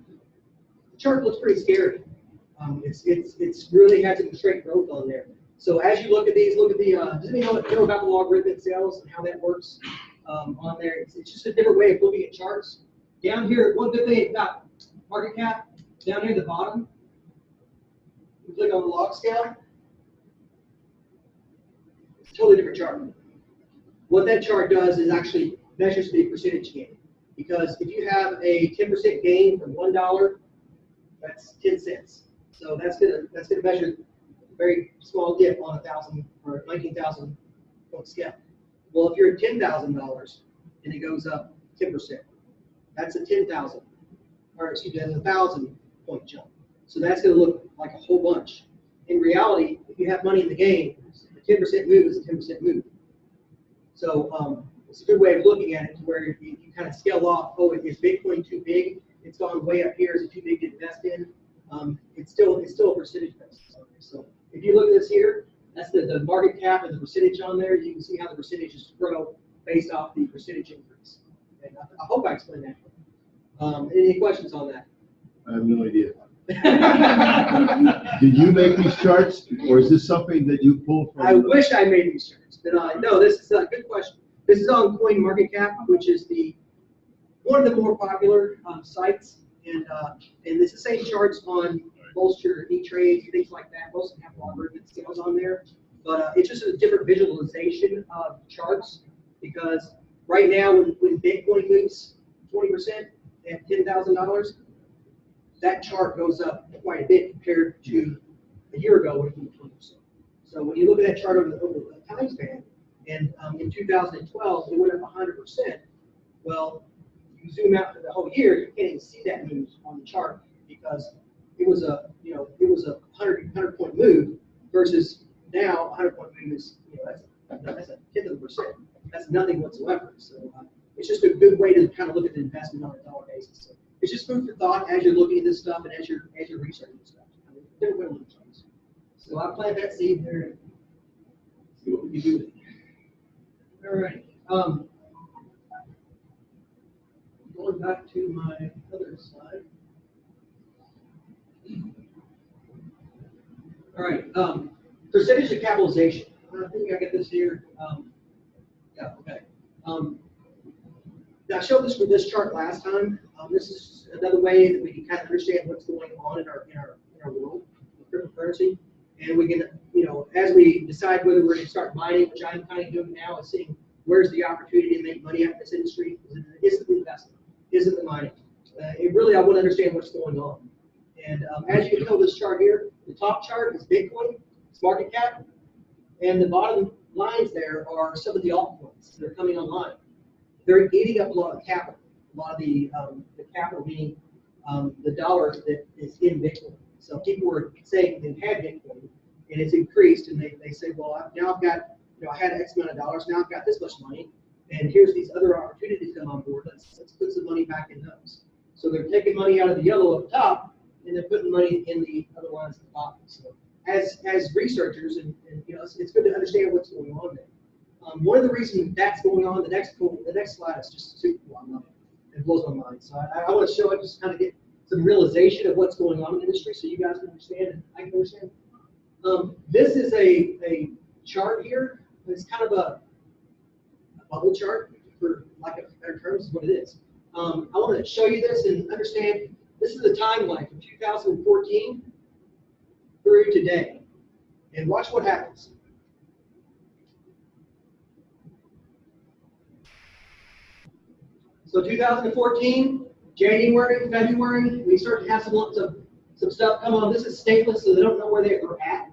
the chart looks pretty scary. It's really had some straight growth on there. So as you look at these, look at the, does anyone know about the logarithmic scales and how that works on there? It's just a different way of looking at charts. Down here, one good thing about market cap, down here at the bottom, you click on the log scale, it's a totally different chart. What that chart does is actually measures the percentage gain. Because if you have a 10% gain from $1, that's 10 cents. So that's gonna measure a very small dip on 1,000 or 19,000 point scale. Well, if you're at $10,000 and it goes up 10%, that's a 10,000, or excuse me, that's a 1,000 point jump. So that's gonna look like a whole bunch. In reality, if you have money in the game, the 10% move is a 10% move. So it's a good way of looking at it, to where you kind of scale off. Oh, is Bitcoin too big? It's gone way up here. Is it too big to invest in? It's still a percentage base. So if you look at this here, that's the market cap and the percentage on there. You can see how the percentages grow based off the percentage increase. And I hope I explained that. Any questions on that? I have no idea. Did you make these charts, or is this something that you pulled from? I wish I made these charts, but no, this is a good question. This is on CoinMarketCap, which is one of the more popular sites, and it's the same charts on Bolster, E-Trade, things like that. Most of them have logarithmic scales on there, but it's just a different visualization of charts, because right now when Bitcoin moves 20% at $10,000, that chart goes up quite a bit compared to a year ago when it moved 20%. So when you look at that chart over the time span, and in 2012 it went up 100%. Well, you zoom out for the whole year, you can't even see that move on the chart, because it was a 100 point move versus now 100 point move is that's a 10%. That's nothing whatsoever. So it's just a good way to kind of look at the investment on a dollar basis. So it's just food for thought as you're looking at this stuff and as you're researching this stuff. Different way to look at charts. So I plant that seed there and see what we can do with it. All right. Going back to my other slide. All right. Percentage of capitalization. I think I got this here. Yeah. Okay. Now I showed this with this chart last time. This is another way that we can kind of understand what's going on in our world of cryptocurrency, and we can, as we decide whether we're going to start mining, which I'm kind of doing now, is seeing where's the opportunity to make money out of this industry? Is it the investment? Is it the mining? It really, I want to understand what's going on. And as you can tell this chart here, the top chart is Bitcoin, its market cap, and the bottom lines there are some of the altcoins that are coming online. They're eating up a lot of capital, a lot of the capital meaning the dollar that is in Bitcoin. So people were saying they had Bitcoin and it's increased, and they say, well, now I've got, I had X amount of dollars, now I've got this much money, and here's these other opportunities come on board. Let's put some money back in those. So they're taking money out of the yellow up top, and they're putting money in the other lines at the bottom. So as researchers, and it's good to understand what's going on there. One of the reasons that's going on, the next slide is just super cool. I love it. It blows my mind. So I want to show it, just kind of get some realization of what's going on in the industry, so you guys can understand and I can understand. This is a chart here. It's kind of a bubble chart, for lack of better terms, is what it is. I want to show you this and understand. This is the timeline from 2014 through today, and watch what happens. So 2014, January, February, we start to have some stuff come on. This is stateless, so they don't know where they are at.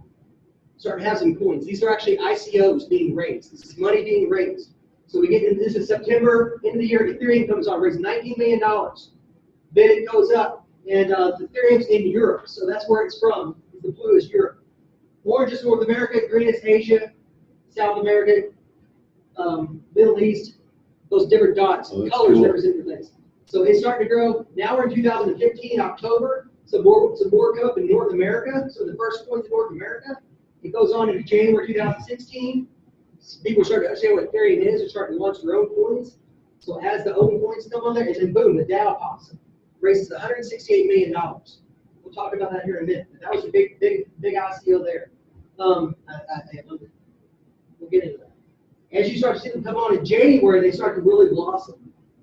Start to have some coins. These are actually ICOs being raised. This is money being raised. So we get into this is September, end of the year, Ethereum comes on, raised $19 million. Then it goes up, and Ethereum's in Europe, so that's where it's from. The blue is Europe. Orange is North America, green is Asia, South America, Middle East. Those different dots, colors represent different things. So it's starting to grow. Now we're in 2015, October. Some more come up in North America. So the first coins in North America. It goes on into January 2016. People start to understand what Ethereum is. They're starting to launch their own coins. So as the own coins come on there, and then boom, the Dow pops up. Raises $168 million. We'll talk about that here in a minute. But that was a big ICO there. We'll get into that. As you start to see them come on in January, they start to really blossom.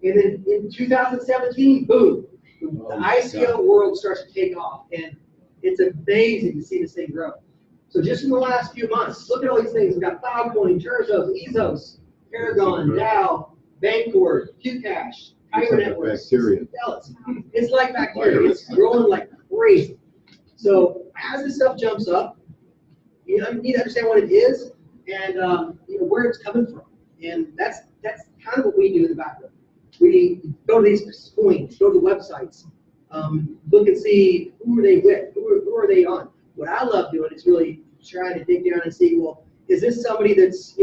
And then in 2017, boom, the ICO world starts to take off. And it's amazing to see this thing grow. So just in the last few months, look at all these things. We've got Filecoin, Terzos, Ezos, Paragon, Dow, Bancor, Qcash, Kyber Networks. It's like bacteria. It's growing like crazy. So as this stuff jumps up, you need to understand what it is and where it's coming from. And that's kind of what we do in the background. We go to these coins, go to the websites, look and see who are they with, who are they on. What I love doing is really trying to dig down and see, well, is this somebody that's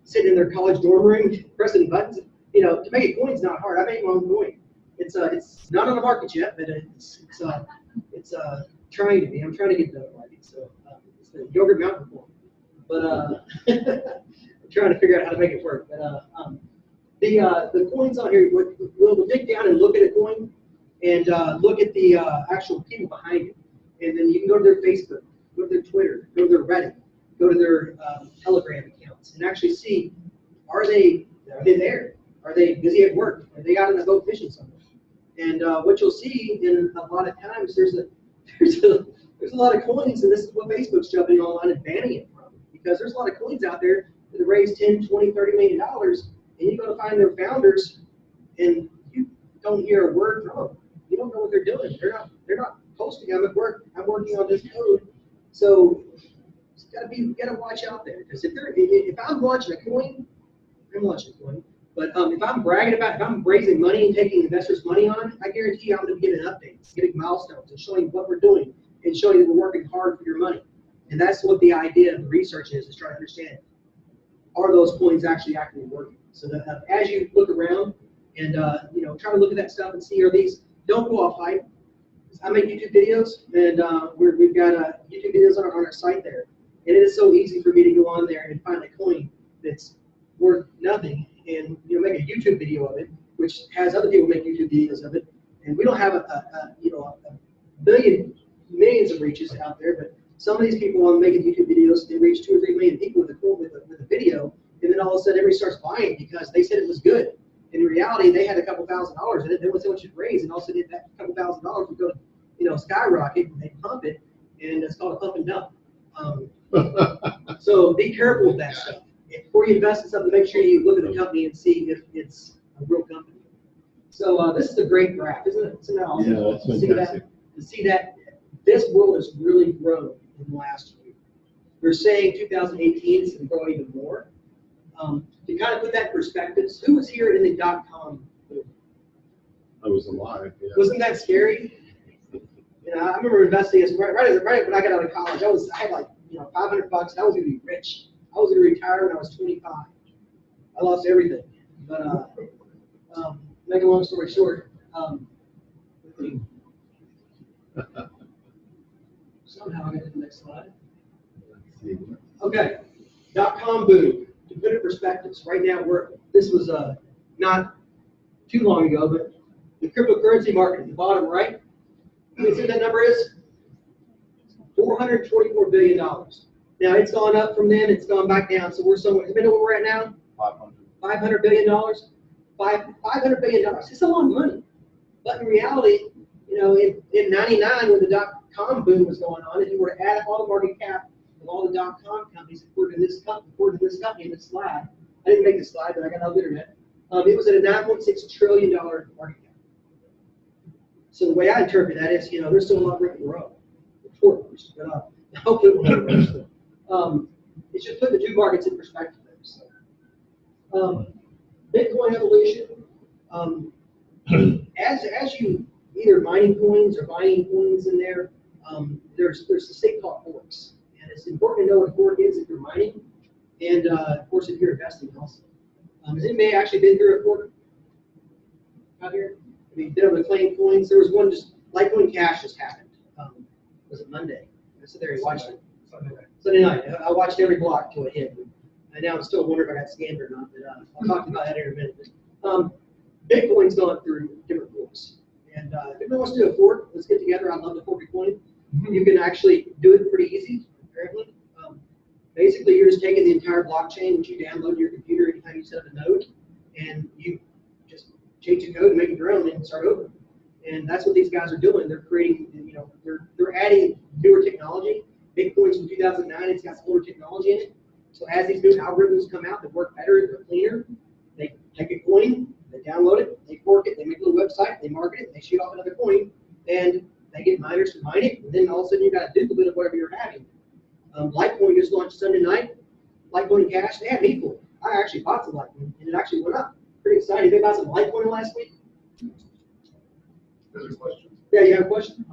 sitting in their college dorm room pressing buttons? To make a coin's not hard. I make my own coin. It's not on the market yet, but it's trying to be. I'm trying to get to the market. So it's the yogurt mountain coin. But I'm trying to figure out how to make it work. But the coins on here, we'll dig down and look at a coin and look at the actual people behind it. And then you can go to their Facebook, go to their Twitter, go to their Reddit, go to their Telegram accounts, and actually see, are they there? Are they busy at work? Are they out on a boat fishing somewhere? And what you'll see in a lot of times, there's a lot of coins, and this is what Facebook's jumping online and banning it from, because there's a lot of coins out there that have raised $10, $20, $30 million, and you go to find their founders, and you don't hear a word from them. You don't know what they're doing. They're not posting. I'm at work. I'm working on this code. So you gotta watch out there, because if I'm watching a coin, I'm watching a coin. But if I'm bragging about, if I'm raising money and taking investors' money on, I guarantee you I'm going to be giving updates, giving milestones, and showing what we're doing, and showing that we're working hard for your money. And that's what the idea of the research is trying to understand, are those coins actually working? So that as you look around and try to look at that stuff and see, are these, don't go off hype. I make YouTube videos, and we've got YouTube videos on our site there. And it is so easy for me to go on there and find a coin that's worth nothing, and make a YouTube video of it, which has other people make YouTube videos of it. And we don't have millions of reaches out there, but some of these people on making YouTube videos, they reach 2 or 3 million people with a video, and then all of a sudden everybody starts buying because they said it was good. In reality, they had a couple $1,000s in it. They would say what should raise, and all of a sudden that couple $1,000s would go, skyrocket, and they pump it, and it's called a pump and dump. So be careful with that stuff. before you invest in something, make sure you look at the company and see if it's a real company. So this is a great graph, isn't it? Isn't that awesome? Yeah, that's To fantastic. see that this world has really grown in the last year. They're saying 2018 is going to grow even more. To kind of put that in perspective, who was here in the .com boom? I was alive. Yeah. Wasn't that scary? You know, I remember investing as right when I got out of college. I had like $500. I was going to be rich. I was going to retire when I was 25. I lost everything. But make a long story short, somehow I got to the next slide. Okay, .com boom. To put it in perspective, so right now this was not too long ago, but the cryptocurrency market at the bottom right. You see what that number is? $424 billion. Now it's gone up from then, it's gone back down. So we're somewhere, you know where we're at now? $500 billion. $500 billion. It's a lot of money. But in reality, in 99 when the .com boom was going on, if you were to add up all the market cap of all the .com companies according to this company in this slide, I didn't make this slide, but I got it on the internet. It was at a $9.6 trillion market cap. So the way I interpret that is, there's still a lot of room to grow. Of course, but hopefully we'll have a it's just put the two markets in perspective there. So, Bitcoin evolution. As you either mining coins or buying coins in there, there's this thing called forks, and it's important to know what a fork is if you're mining, and of course if you're investing also. Has anybody actually been through a fork out here? I mean, been able to claim coins. There was one just Litecoin Cash just happened. Was it Monday? I sat there and watched it. Sunday night. I watched every block till it hit. And now I'm still wondering if I got scammed or not. But I'll talk about that in a minute. Bitcoin's gone through different forks. And if anyone wants to do a fork, let's get together. I'd love to fork a coin. You can actually do it pretty easy, apparently. Basically, you're just taking the entire blockchain, which you download to your computer anytime you set up a node, and you just change the code and make it your own and start over. And that's what these guys are doing. They're creating, they're adding newer technology. Bitcoin's from 2009. It's got some older technology in it. So as these new algorithms come out that work better, they're cleaner, they take a coin, they download it, they fork it, they make a little website, they market it, they shoot off another coin, and they get miners to mine it, and then all of a sudden you've got a duplicate of whatever you're having. Litecoin just launched Sunday night. Litecoin Cash, they had me cool. I actually bought some Litecoin, and it actually went up. Pretty excited. They bought some Litecoin last week. There's a question. Yeah, you have a question?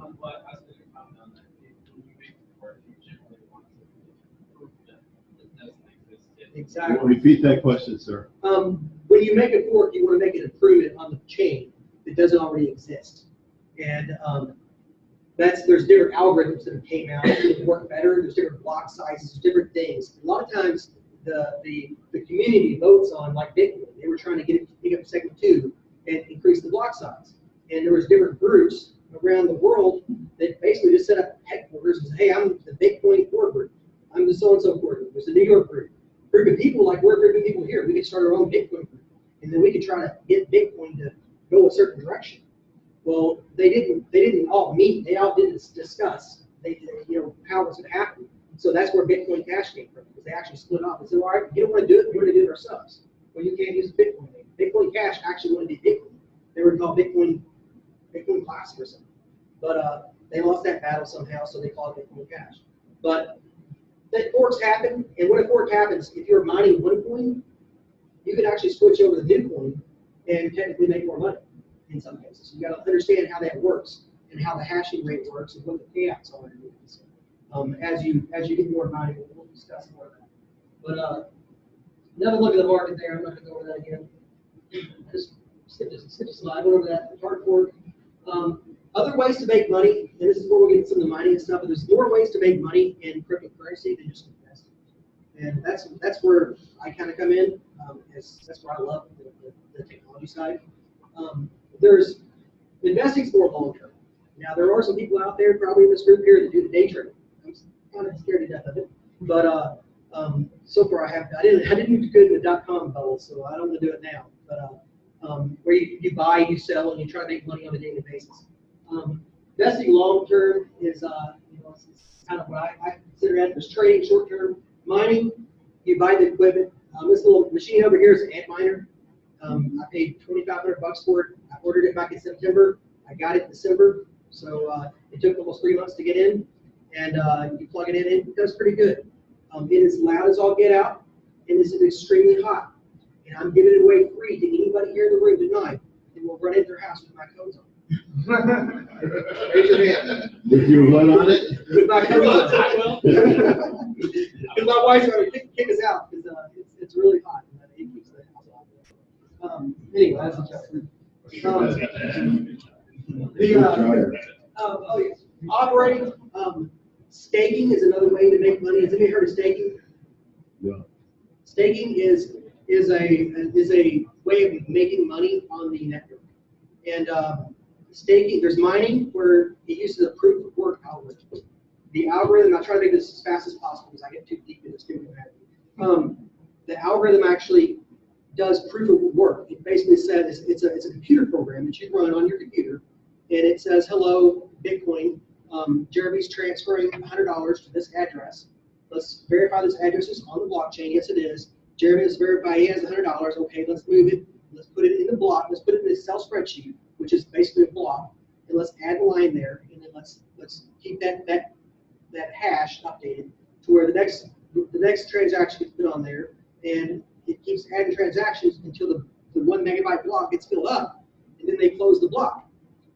Exactly. Repeat that question, sir. When you make a fork, you want to make an improvement on the chain that doesn't already exist. And there's different algorithms that have came out that work better. There's different block sizes, different things. A lot of times the community votes on, like Bitcoin. They were trying to get up to second 2 and increase the block size. And there was different groups around the world that basically just set up headquarters and said, hey, I'm the Bitcoin core group. I'm the so-and-so core group. There's a New York group. Group of people, like we're a group of people here. We could start our own Bitcoin group. And then we could try to get Bitcoin to go a certain direction. Well, they didn't all meet. They all didn't discuss, how it's going to happen. So that's where Bitcoin Cash came from, because they actually split off and said, all right, you don't want to do it, we're going to do it ourselves. Well, you can't use Bitcoin name. Bitcoin Cash actually wanted to be Bitcoin. They were called Bitcoin Classic or something. But they lost that battle somehow, so they called it Bitcoin Cash. But that forks happen, and when a fork happens, if you're mining one coin, you can actually switch over to the new coin and technically make more money in some cases. You got to understand how that works and how the hashing rate works and what the payouts are. As you get more mining, we'll discuss more of that. But another look at the market there. I'm not going to go over that again. Just skip a slide. Went over that. Hard fork. Other ways to make money, and this is where we'll get some of the mining and stuff, but there's more ways to make money in cryptocurrency than just investing. And that's where I kind of come in. That's where I love the technology side. There's investing's more long term. Now there are some people out there probably in this group here that do the day trading. I'm kind of scared to death of it. But so far I didn't do good in the .com bubble, so I don't want to do it now. But where you buy, you sell, and you try to make money on a daily basis. Investing long term is it's kind of what I consider as trading. Short term mining, you buy the equipment, This little machine over here is an Antminer. I paid $2,500 for it. I ordered it back in September. I got it in December. So it took almost 3 months to get in. And you plug it in, it does pretty good. It is loud as all get out, and this is extremely hot. And I'm giving it away free to anybody here in the room tonight, and we'll run into their house with my codes on. Raise your hand. With your what on it? With my codes on. Because my wife's going to kick us out because it's really hot. And it keeps the house on. Anyway, that's a joke. Operating, staking is another way to make money. Has anybody heard of staking? Yeah. Staking is a way of making money on the network. And staking, there's mining where it uses a proof of work algorithm. The algorithm, I'll try to make this as fast as possible because I get too deep in this stupid matter. The algorithm actually does proof of work. It basically says it's a computer program that you run on your computer, and it says, hello, Bitcoin, Jeremy's transferring $100 to this address. Let's verify this address is on the blockchain. Yes, it is. Jeremy has verified he has $100. Okay, let's move it. Let's put it in the block. Let's put it in the Excel spreadsheet, which is basically a block, and let's add a line there, and then let's keep that hash updated to where the next transaction gets put on there, and it keeps adding transactions until the 1 megabyte block gets filled up, and then they close the block.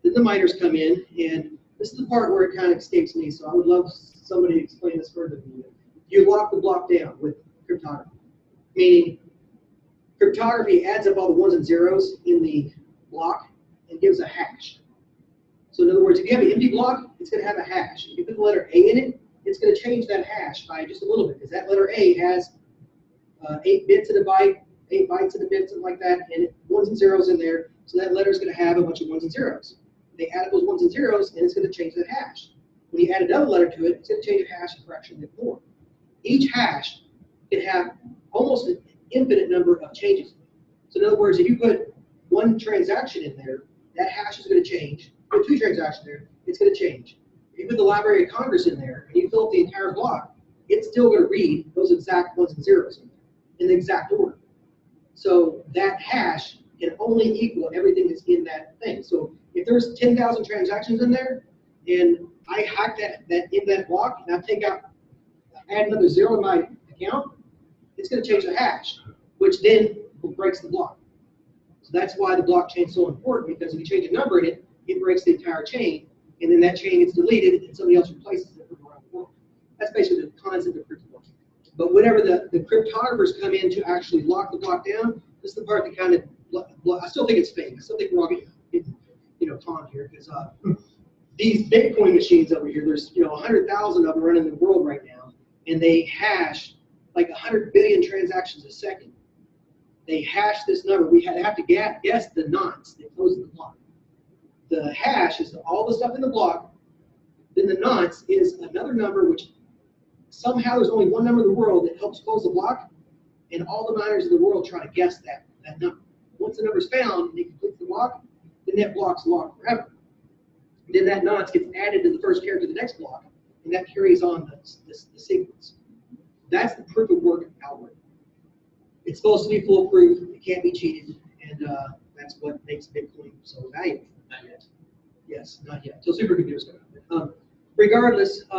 Then the miners come in, and this is the part where it kind of escapes me, so I would love somebody to explain this further to me. You lock the block down with cryptography, meaning cryptography adds up all the ones and zeros in the block and gives a hash. So in other words, if you have an empty block, it's going to have a hash. If you put the letter A in it, it's going to change that hash by just a little bit, because that letter A has 8 bits in a byte, 8 bytes in a bit, something like that, and ones and zeros in there. So that letter is going to have a bunch of ones and zeros. They add up those ones and zeros, and it's going to change that hash. When you add another letter to it, it's going to change the hash a fraction bit more. Each hash can have almost an infinite number of changes. So in other words, if you put 1 transaction in there, that hash is going to change. Put 2 transactions there, it's going to change. If you put the Library of Congress in there and you fill up the entire block, it's still going to read those exact ones and zeros in the exact order. So that hash can only equal everything that's in that thing. So if there's 10,000 transactions in there, and I hack that in that block, and add another 0 in my account, it's going to change the hash, which then breaks the block. So that's why the blockchain is so important, because if you change a number in it, it breaks the entire chain, and then that chain gets deleted, and somebody else replaces it from around the world. That's basically the concept of crypto. But whenever the cryptographers come in to actually lock the block down, this is the part that kind of, I still think it's fake. I still think we're all getting taunted here, because these Bitcoin machines over here, there's 100,000 of them running in the world right now, and they hash like 100 billion transactions a second. They hash this number. We have to guess the nonce that closes the block. The hash is all the stuff in the block. Then the nonce is another number, which somehow there's only one number in the world that helps close the block, and all the miners in the world try to guess that number. Once the number's found and it completes the block, then that block's locked forever. And then that nonce gets added to the first character of the next block, and that carries on the sequence. That's the proof of work algorithm. It's supposed to be foolproof. It can't be cheated, and that's what makes Bitcoin so valuable. Not yet. Yes, not yet. Until supercomputers come out. Regardless, I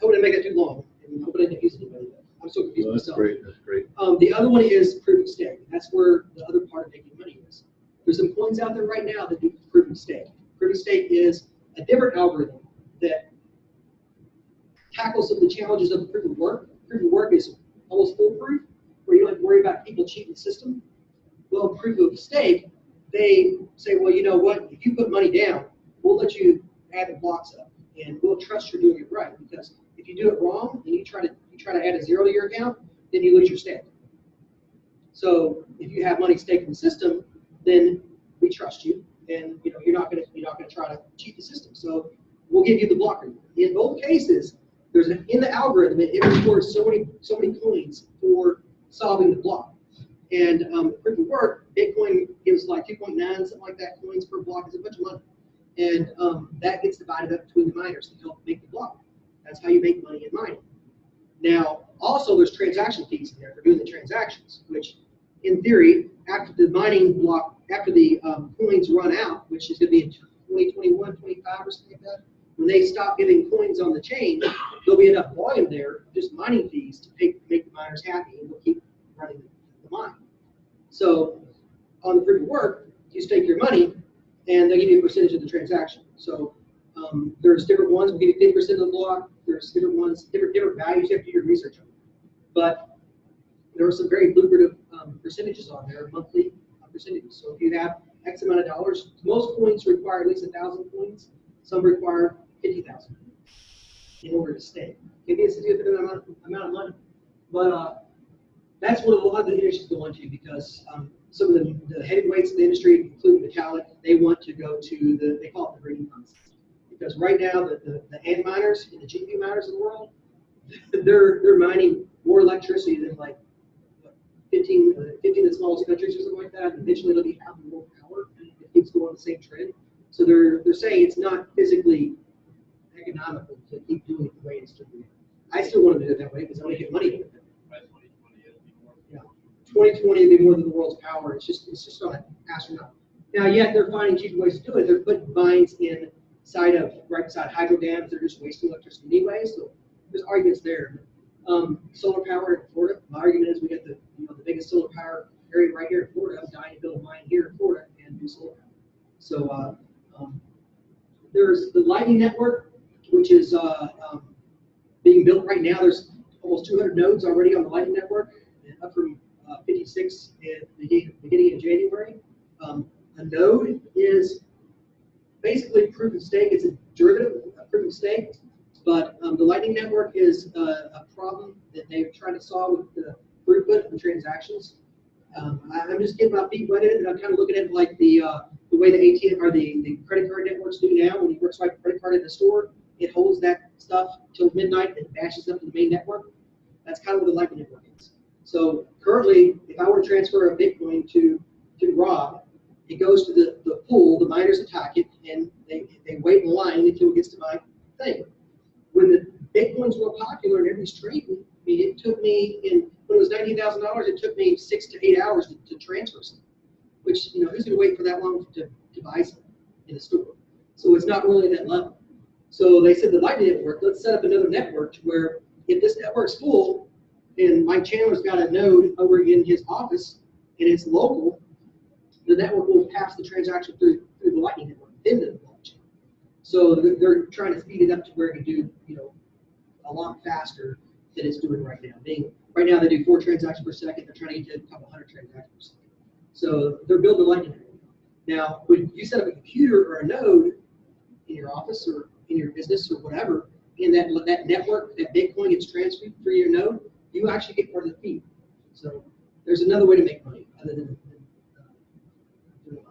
wouldn't make it too long, and I hope I didn't confuse anybody. I'm so confused myself. That's great. The other one is proof of stake. That's where the other part of making money is. There's some coins out there right now that do proof of stake. Proof of stake is a different algorithm that tackles some of the challenges of proof of work. Proof of work is almost foolproof, where you don't have to worry about people cheating the system. Well, proof of stake, they say, well, you know what? If you put money down, we'll let you add the blocks up, and we'll trust you're doing it right. Because if you do it wrong and you try to add a 0 to your account, then you lose your stake. So if you have money staked in the system, then we trust you, and you're not going to try to cheat the system. So we'll give you the block reward. In both cases, in the algorithm, it records so many coins for solving the block. And proof of work, Bitcoin gives like 2.9, something like that, coins per block. Is a bunch of money. And that gets divided up between the miners to help make the block. That's how you make money in mining. Now, also there's transaction fees in there for doing the transactions, which in theory, after the mining block, after the coins run out, which is going to be in 2021, 25 or something like that, when they stop giving coins on the chain, there'll be enough volume there, just mining fees to make the miners happy, and they'll keep running the mine. So on the proof of work, you stake your money, and they give you a percentage of the transaction. So there's different ones. We'll give you 50% of the block. There's different ones, different values. You have to do your research on it. But there are some very lucrative percentages on there, monthly percentages. So if you have X amount of dollars, most coins require at least 1,000 coins. Some require 50,000 in order to stake. It is a significant amount of money. But that's what a lot of the industries go into, because some of the heavyweights in the industry, including Metallic, they want to go to they call it the breeding funds. Because right now, the ant miners and the GPU miners in the world, they're mining more electricity than like 15 of the smallest countries or something like that. And eventually it'll be half the world power. It keeps going the same trend. So they're saying it's not physically economical to keep doing it the way it's doing it. I still want to do it that way because I want to get money with it. By 2020, it'll be more. Yeah, 2020 will be more than the world's power. It's just not astronomical. Now, yet they're finding cheaper ways to do it. They're putting mines right beside hydro dams. They're just wasting electricity anyway. So there's arguments there. Solar power in Florida. My argument is we got the biggest solar power area right here in Florida. I'm dying to build a mine here in Florida and do solar power. So there's the Lightning Network, which is being built right now. There's almost 200 nodes already on the Lightning Network, up from 56 at the beginning of January. A node is basically proof of stake. It's a derivative of proof of stake. But the Lightning Network is a problem that they're trying to solve with the throughput of the transactions. I'm just getting my feet wet in it, and I'm kind of looking at it like the way the ATM or the credit card networks do now. When you swipe a credit card in the store, it holds that stuff till midnight and bashes up to the main network. That's kind of what the Lightning Network is. So currently, if I were to transfer a Bitcoin to Rob, it goes to the pool, the miners attack it, and they wait in line until it gets to my thing. When the Bitcoins were popular and everybody's trading, I mean, it took me when it was $19,000, it took me 6 to 8 hours to transfer something. Which, who's going to wait for that long to buy something in a store? So it's not really that level. So they said the Lightning Network, let's set up another network to where if this network's full and Mike Chandler's got a node over in his office and it's local, the network will pass the transaction through the Lightning Network into the blockchain. So they're trying to speed it up to where it can do, a lot faster than it's doing right now. Right now they do 4 transactions per second. They're trying to get to a couple hundred transactions per second. So they're building a Lightning Network. Now, when you set up a computer or a node in your office or in your business or whatever, and that network, that Bitcoin gets transferred through your node, you actually get part of the fee. So there's another way to make money other than doing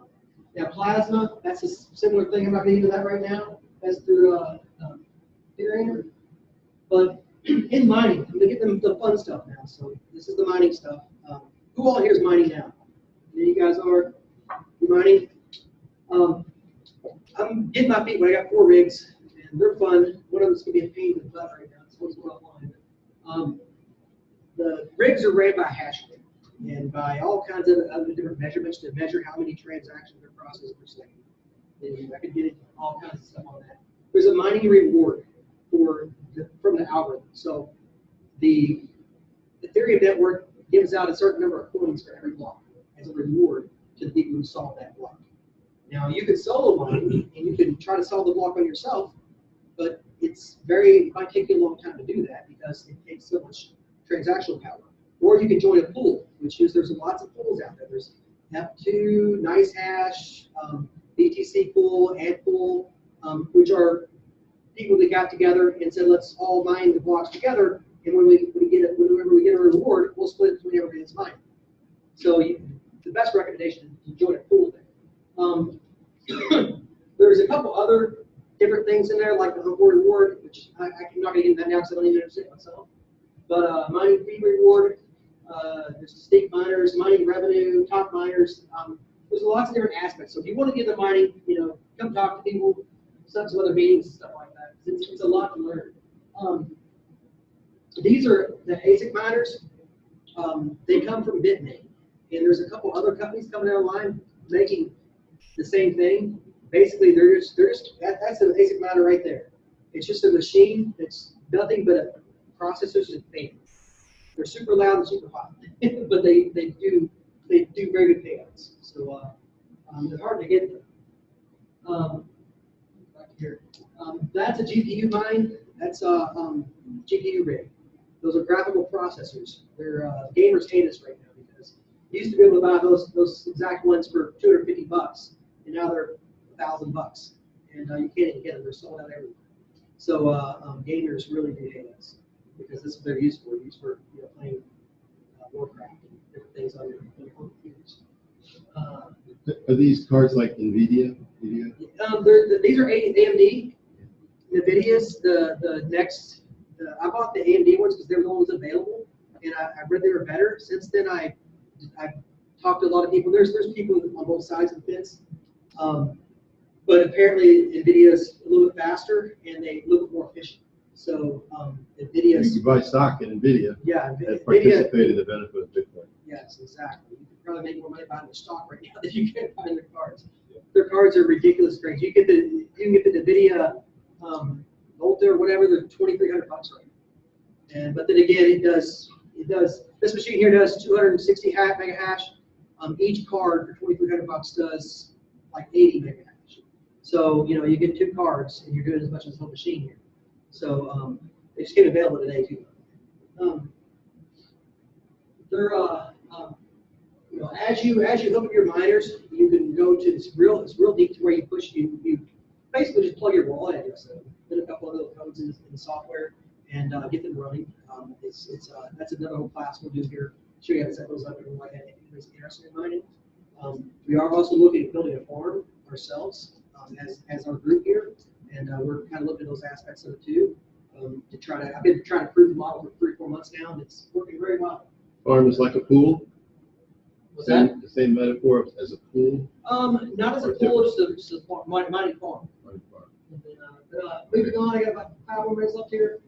that. Now, Plasma, that's a similar thing. I'm not getting into that right now. That's through Ethereum. But in mining, I'm going to get them the fun stuff now. So this is the mining stuff. Who all here is mining now? You guys are mining. I'm getting my feet wet. I got 4 rigs, and they're fun. One of them's going to be a pain in the butt right now. So one's going offline. The rigs are ran by hash rate and by all kinds of other different measurements to measure how many transactions are processed per second. And I could get into all kinds of stuff on that. There's a mining reward from the algorithm. So the Ethereum network gives out a certain number of coins for every block as a reward to the people who solve that block. Now you can solo mine and you can try to solve the block on yourself, but it might take you a long time to do that because it takes so much transactional power. Or you can join a pool, there's lots of pools out there. There's F2, NiceHash, BTC pool, Ant pool, which are people that got together and said, let's all mine the blocks together, and whenever we get a reward, we'll split it between everybody that's mining. So the best recommendation is to join a pool there. There's a couple other different things in there, like the Humble Reward, which I'm not going to get into that now because I don't even understand it myself. But mining fee reward, there's stake miners, mining revenue, top miners. There's lots of different aspects. So if you want to get into mining, come talk to people, some other meetings and stuff like that. It's a lot to learn. these are the ASIC miners. They come from Bitmain, and there's a couple other companies coming online making the same thing. Basically, that's an ASIC miner right there. It's just a machine that's nothing but a processors and fan. They're super loud and super hot, but they do very good payouts. So they're hard to get them. Back here, that's a GPU mine. That's a GPU rig. Those are graphical processors. They're gamers hate us right now because you used to be able to buy those exact ones for $250, and now they're $1,000, and you can't even get them. They're sold out everywhere. So gamers really do hate us because this is what they're used for. Used for playing Warcraft and different things on your computers. Are these cards like NVIDIA? These are AMD. NVIDIA's the next. I bought the AMD ones because they were the ones available, and I read they were better. Since then, I talked to a lot of people. There's people on both sides of the fence, but apparently NVIDIA's a little bit faster and they a little bit more efficient. So NVIDIA's. You can buy stock in NVIDIA. Yeah, and participate in the benefit of Bitcoin. Yes, exactly. You can probably make more money buying their stock right now than you can buying their cards. Yeah. Their cards are ridiculous great. You can get the NVIDIA Volta or whatever, they're $2,300 right now. But then again, it does. This machine here does 260 mega hash. Each card for $2,300 does like 80 mega hash. So you get 2 cards and you're doing as much as the whole machine here. So they just get available today too. They're as you hook up your miners, you can go to it's real deep to where you basically just plug your wallet address in, put a couple of little codes in the software, and get them running. That's another whole class we'll do here. Show you how to set those up and why that anybody's interested in mining. We are also looking at building a farm ourselves as our group here, and we're kind of looking at those aspects of it too. I've been trying to prove the model for 3-4 months now, and it's working very well. Farm is like a pool. What's that? The same metaphor as a pool. Not as a pool, just a mining farm. And then, moving on, I got about 5 more minutes left here.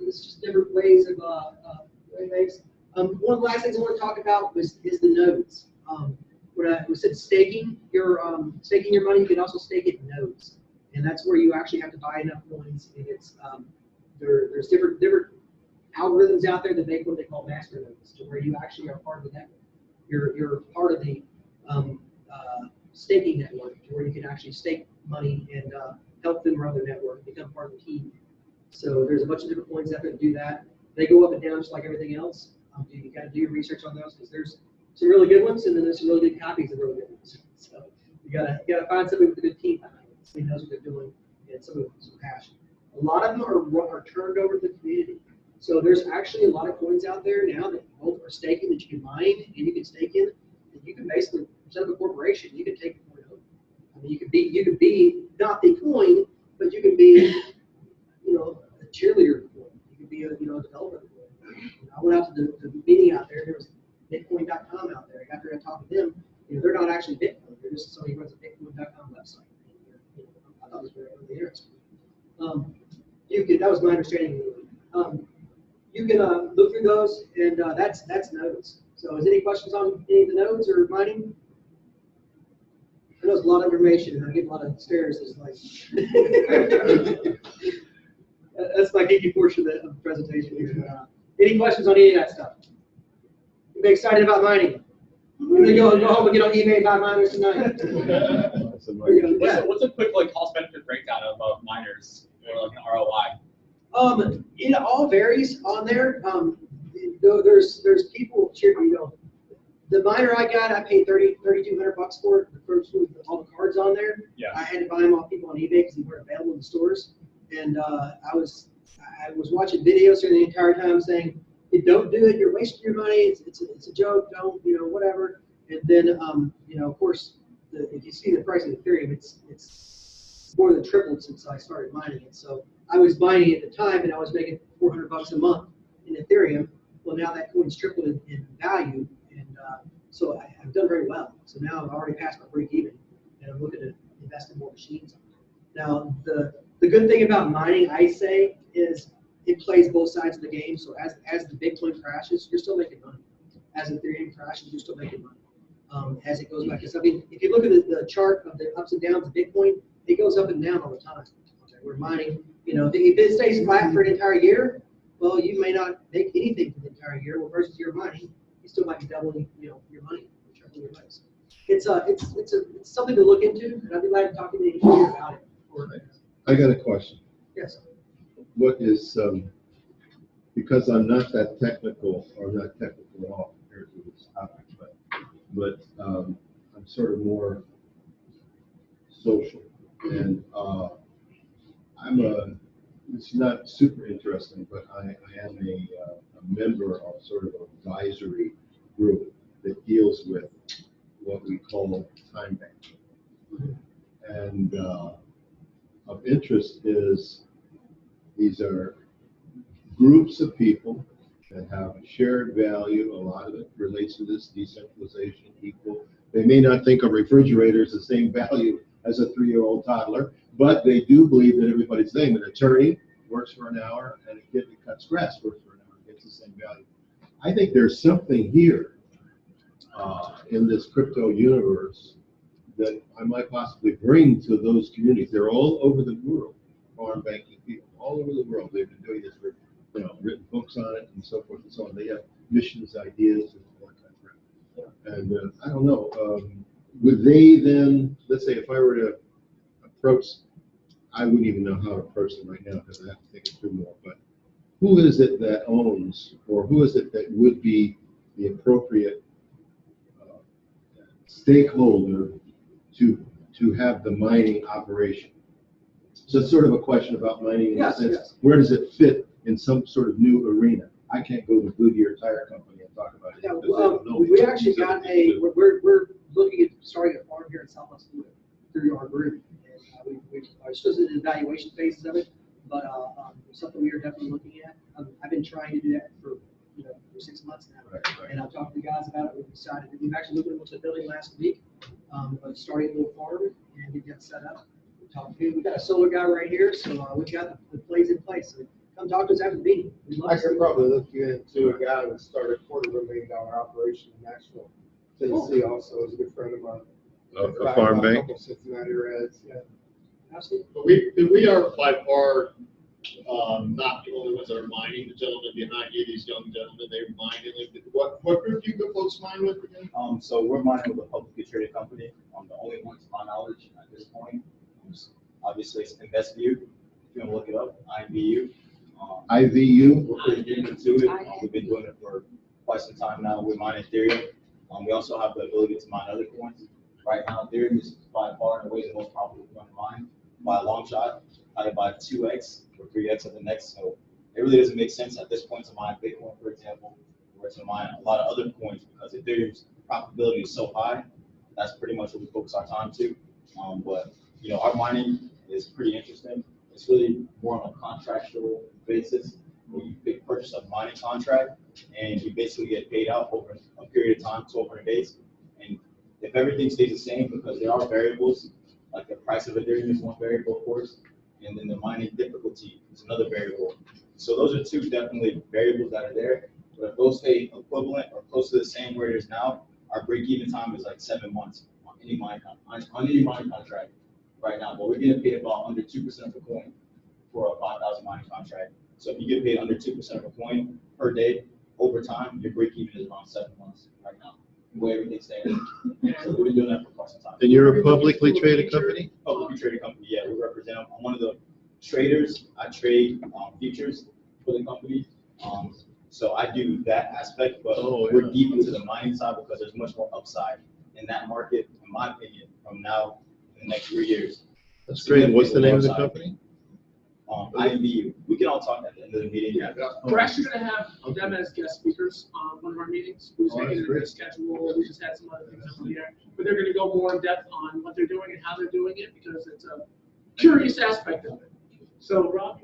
It's just different ways of doing things. One of the last things I want to talk about is the nodes. When we said staking your money, you can also stake it in nodes, and that's where you actually have to buy enough coins. And it's there's different algorithms out there that make what they call master nodes, to where you actually are part of the network. You're part of the staking network, to where you can actually stake money and help them run their network, become part of the team. So there's a bunch of different coins out there to do that. They go up and down just like everything else. You got to do your research on those because there's some really good ones, and then there's some really good copies of really good ones. So you gotta find somebody with a good team behind it, so he knows what they're doing, and some passion. A lot of them are turned over to the community. So there's actually a lot of coins out there now that both are staking that you can mine and you can stake in. And you can basically, instead of a corporation, you can take the coin over. I mean, you could be not the coin, but you can be, a cheerleader coin. You could be a developer coin. I went out to the meeting out there. There was BitcoinCrypto.News out there. After I talked to them, they're not actually Bitcoin. They're just somebody who runs a BitcoinCrypto.News website. I thought it was very interesting. That was my understanding. You can look through those, and that's nodes. So, is any questions on any of the nodes or mining? I know it's a lot of information, and I get a lot of stares. It's like that's my geeky portion of the presentation here. Any questions on any of that stuff? You be excited about mining? We're gonna go home and get on eBay and buy miners tonight. What's a quick cost benefit breakdown of miners or an ROI? It all varies on there. There's people the miner I got, I paid $3,200 for it. The first with all the cards on there. Yeah. I had to buy them off people on eBay because they weren't available in the stores. And I was watching videos here the entire time saying, hey, don't do it. You're wasting your money. It's a joke. Don't whatever. And then of course if you see the price of Ethereum, it's more than tripled since I started mining it. So I was mining it at the time, and I was making $400 a month in Ethereum. Well, now that coin's tripled in value, and so I've done very well. So now I've already passed my break even, and I'm looking to invest in more machines. Now, the good thing about mining, I say, is it plays both sides of the game. So as the Bitcoin crashes, you're still making money. As Ethereum crashes, you're still making money. As it goes back, because I mean, if you look at the chart of the ups and downs of Bitcoin, it goes up and down all the time. Okay, we're mining, you know, if it stays flat for an entire year, well, you may not make anything for the entire year. Well, versus your money, you still might be doubling, you know, your money, tripling your money. It's something to look into, and I'd be glad to talk to you about it. I got a question. Yes. What is, because I'm not that technical, or not technical at all compared to this topic, but I'm sort of more social, and it's not super interesting, but I am a member of sort of an advisory group that deals with what we call time banking. And of interest is these are groups of people that have a shared value. A lot of it relates to this decentralization, equal. They may not think a refrigerator is the same value as a 3-year-old toddler, but they do believe that everybody's the same. An attorney works for an hour, and a kid that cuts grass works for an hour, gets the same value. I think there's something here in this crypto universe that I might possibly bring to those communities. They're all over the world, farm banking people, all over the world. They've been doing this for, you know, written books on it and so forth and so on. They have missions, ideas, and all that kind of crap. And I don't know, would they then, let's say if I were to approach, I wouldn't even know how to approach them right now because I have to think it through more, but who is it that owns, or who is it that would be the appropriate stakeholder to have the mining operation? So it's sort of a question about mining in the sense, yes. Where does it fit in some sort of new arena? I can't go to Goodyear Tire Company and talk about it. Yeah, well, we actually got we're looking at starting a farm here in Southwest Florida through our group. And we are still in the evaluation phases of it, but something we are definitely looking at. I've been trying to do that for 6 months now. Right. And I've talked to the guys about it. We've decided that we've actually looked at the building last week, of starting a little farm and get that set up. We've got a solar guy right here, so we've got the plays in place. So come talk to us after the meeting. I could probably look you into a guy that started a $250 million operation in Nashville, Tennessee. Also, is a good friend of mine. A farm bank. Cincinnati Reds. Yeah. Absolutely. But we are by far not the only ones that are mining. The gentleman behind you, these young gentlemen, they're mining. What group do you folks mine with again? So we're mining with a publicly traded company. The only one to my knowledge at this point. Obviously, it's InvestView. If you want to look it up, IVU. IVU. We're pretty deep into it. We've been doing it for quite some time now. We're mining Ethereum. We also have the ability to mine other coins. Right now, Ethereum is by far and away the most profitable coin to mine by a long shot, probably by 2x or 3x of the next. So it really doesn't make sense at this point to mine Bitcoin, for example, or to mine a lot of other coins because Ethereum's profitability is so high. That's pretty much what we focus our time to. But our mining is pretty interesting. It's really more on a contractual basis where you purchase a mining contract and you basically get paid out over a period of time, 1,200 days. And if everything stays the same, because there are variables, like the price of Ethereum is one variable, of course, and then the mining difficulty is another variable. So those are two definitely variables that are there. But if those stay equivalent or close to the same where it is now, our break-even time is like 7 months on any mining contract right now. But we're getting paid about under 2% of a coin for a 5,000 mining contract. So if you get paid under 2% of a coin per day, over time, your break-even is around 7 months right now, the way everything's standing. So we've been doing that for quite some time. And you're a publicly traded company? Publicly traded company, yeah. We represent, I'm one of the traders. I trade futures for the company. So I do that aspect, but we're deep into the mining side because there's much more upside in that market, in my opinion, from now in the next 3 years. That's great. What's the name of the company? IVU. We can all talk at the end of the meeting. Yeah. We're actually going to have them as guest speakers on one of our meetings. We're just making it a schedule. We just had some other things up here. But they're going to go more in depth on what they're doing and how they're doing it because it's a curious aspect of it. So, Rob,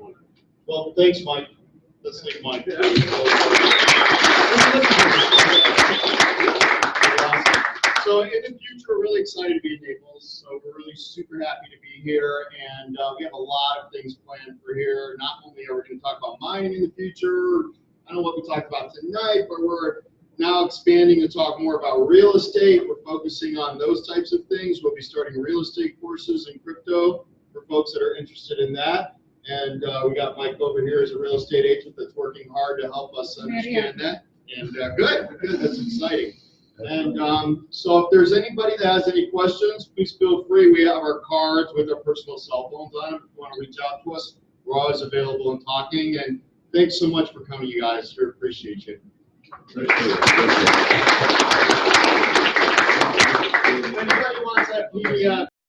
well, thanks, Mike. Let's thank Mike. So in the future, we're really excited to be in Naples. So we're really super happy to be here, and we have a lot of things planned for here. Not only are we going to talk about mining in the future, I don't know what we talked about tonight, but we're now expanding to talk more about real estate. We're focusing on those types of things. We'll be starting real estate courses in crypto for folks that are interested in that. And we got Mike over here as a real estate agent that's working hard to help us understand that. And good, that's exciting. And so if there's anybody that has any questions, please feel free. We have our cards with our personal cell phones on them. If you want to reach out to us, we're always available and talking. And thanks so much for coming, you guys. We appreciate you. Thank you. If anybody wants that PDF,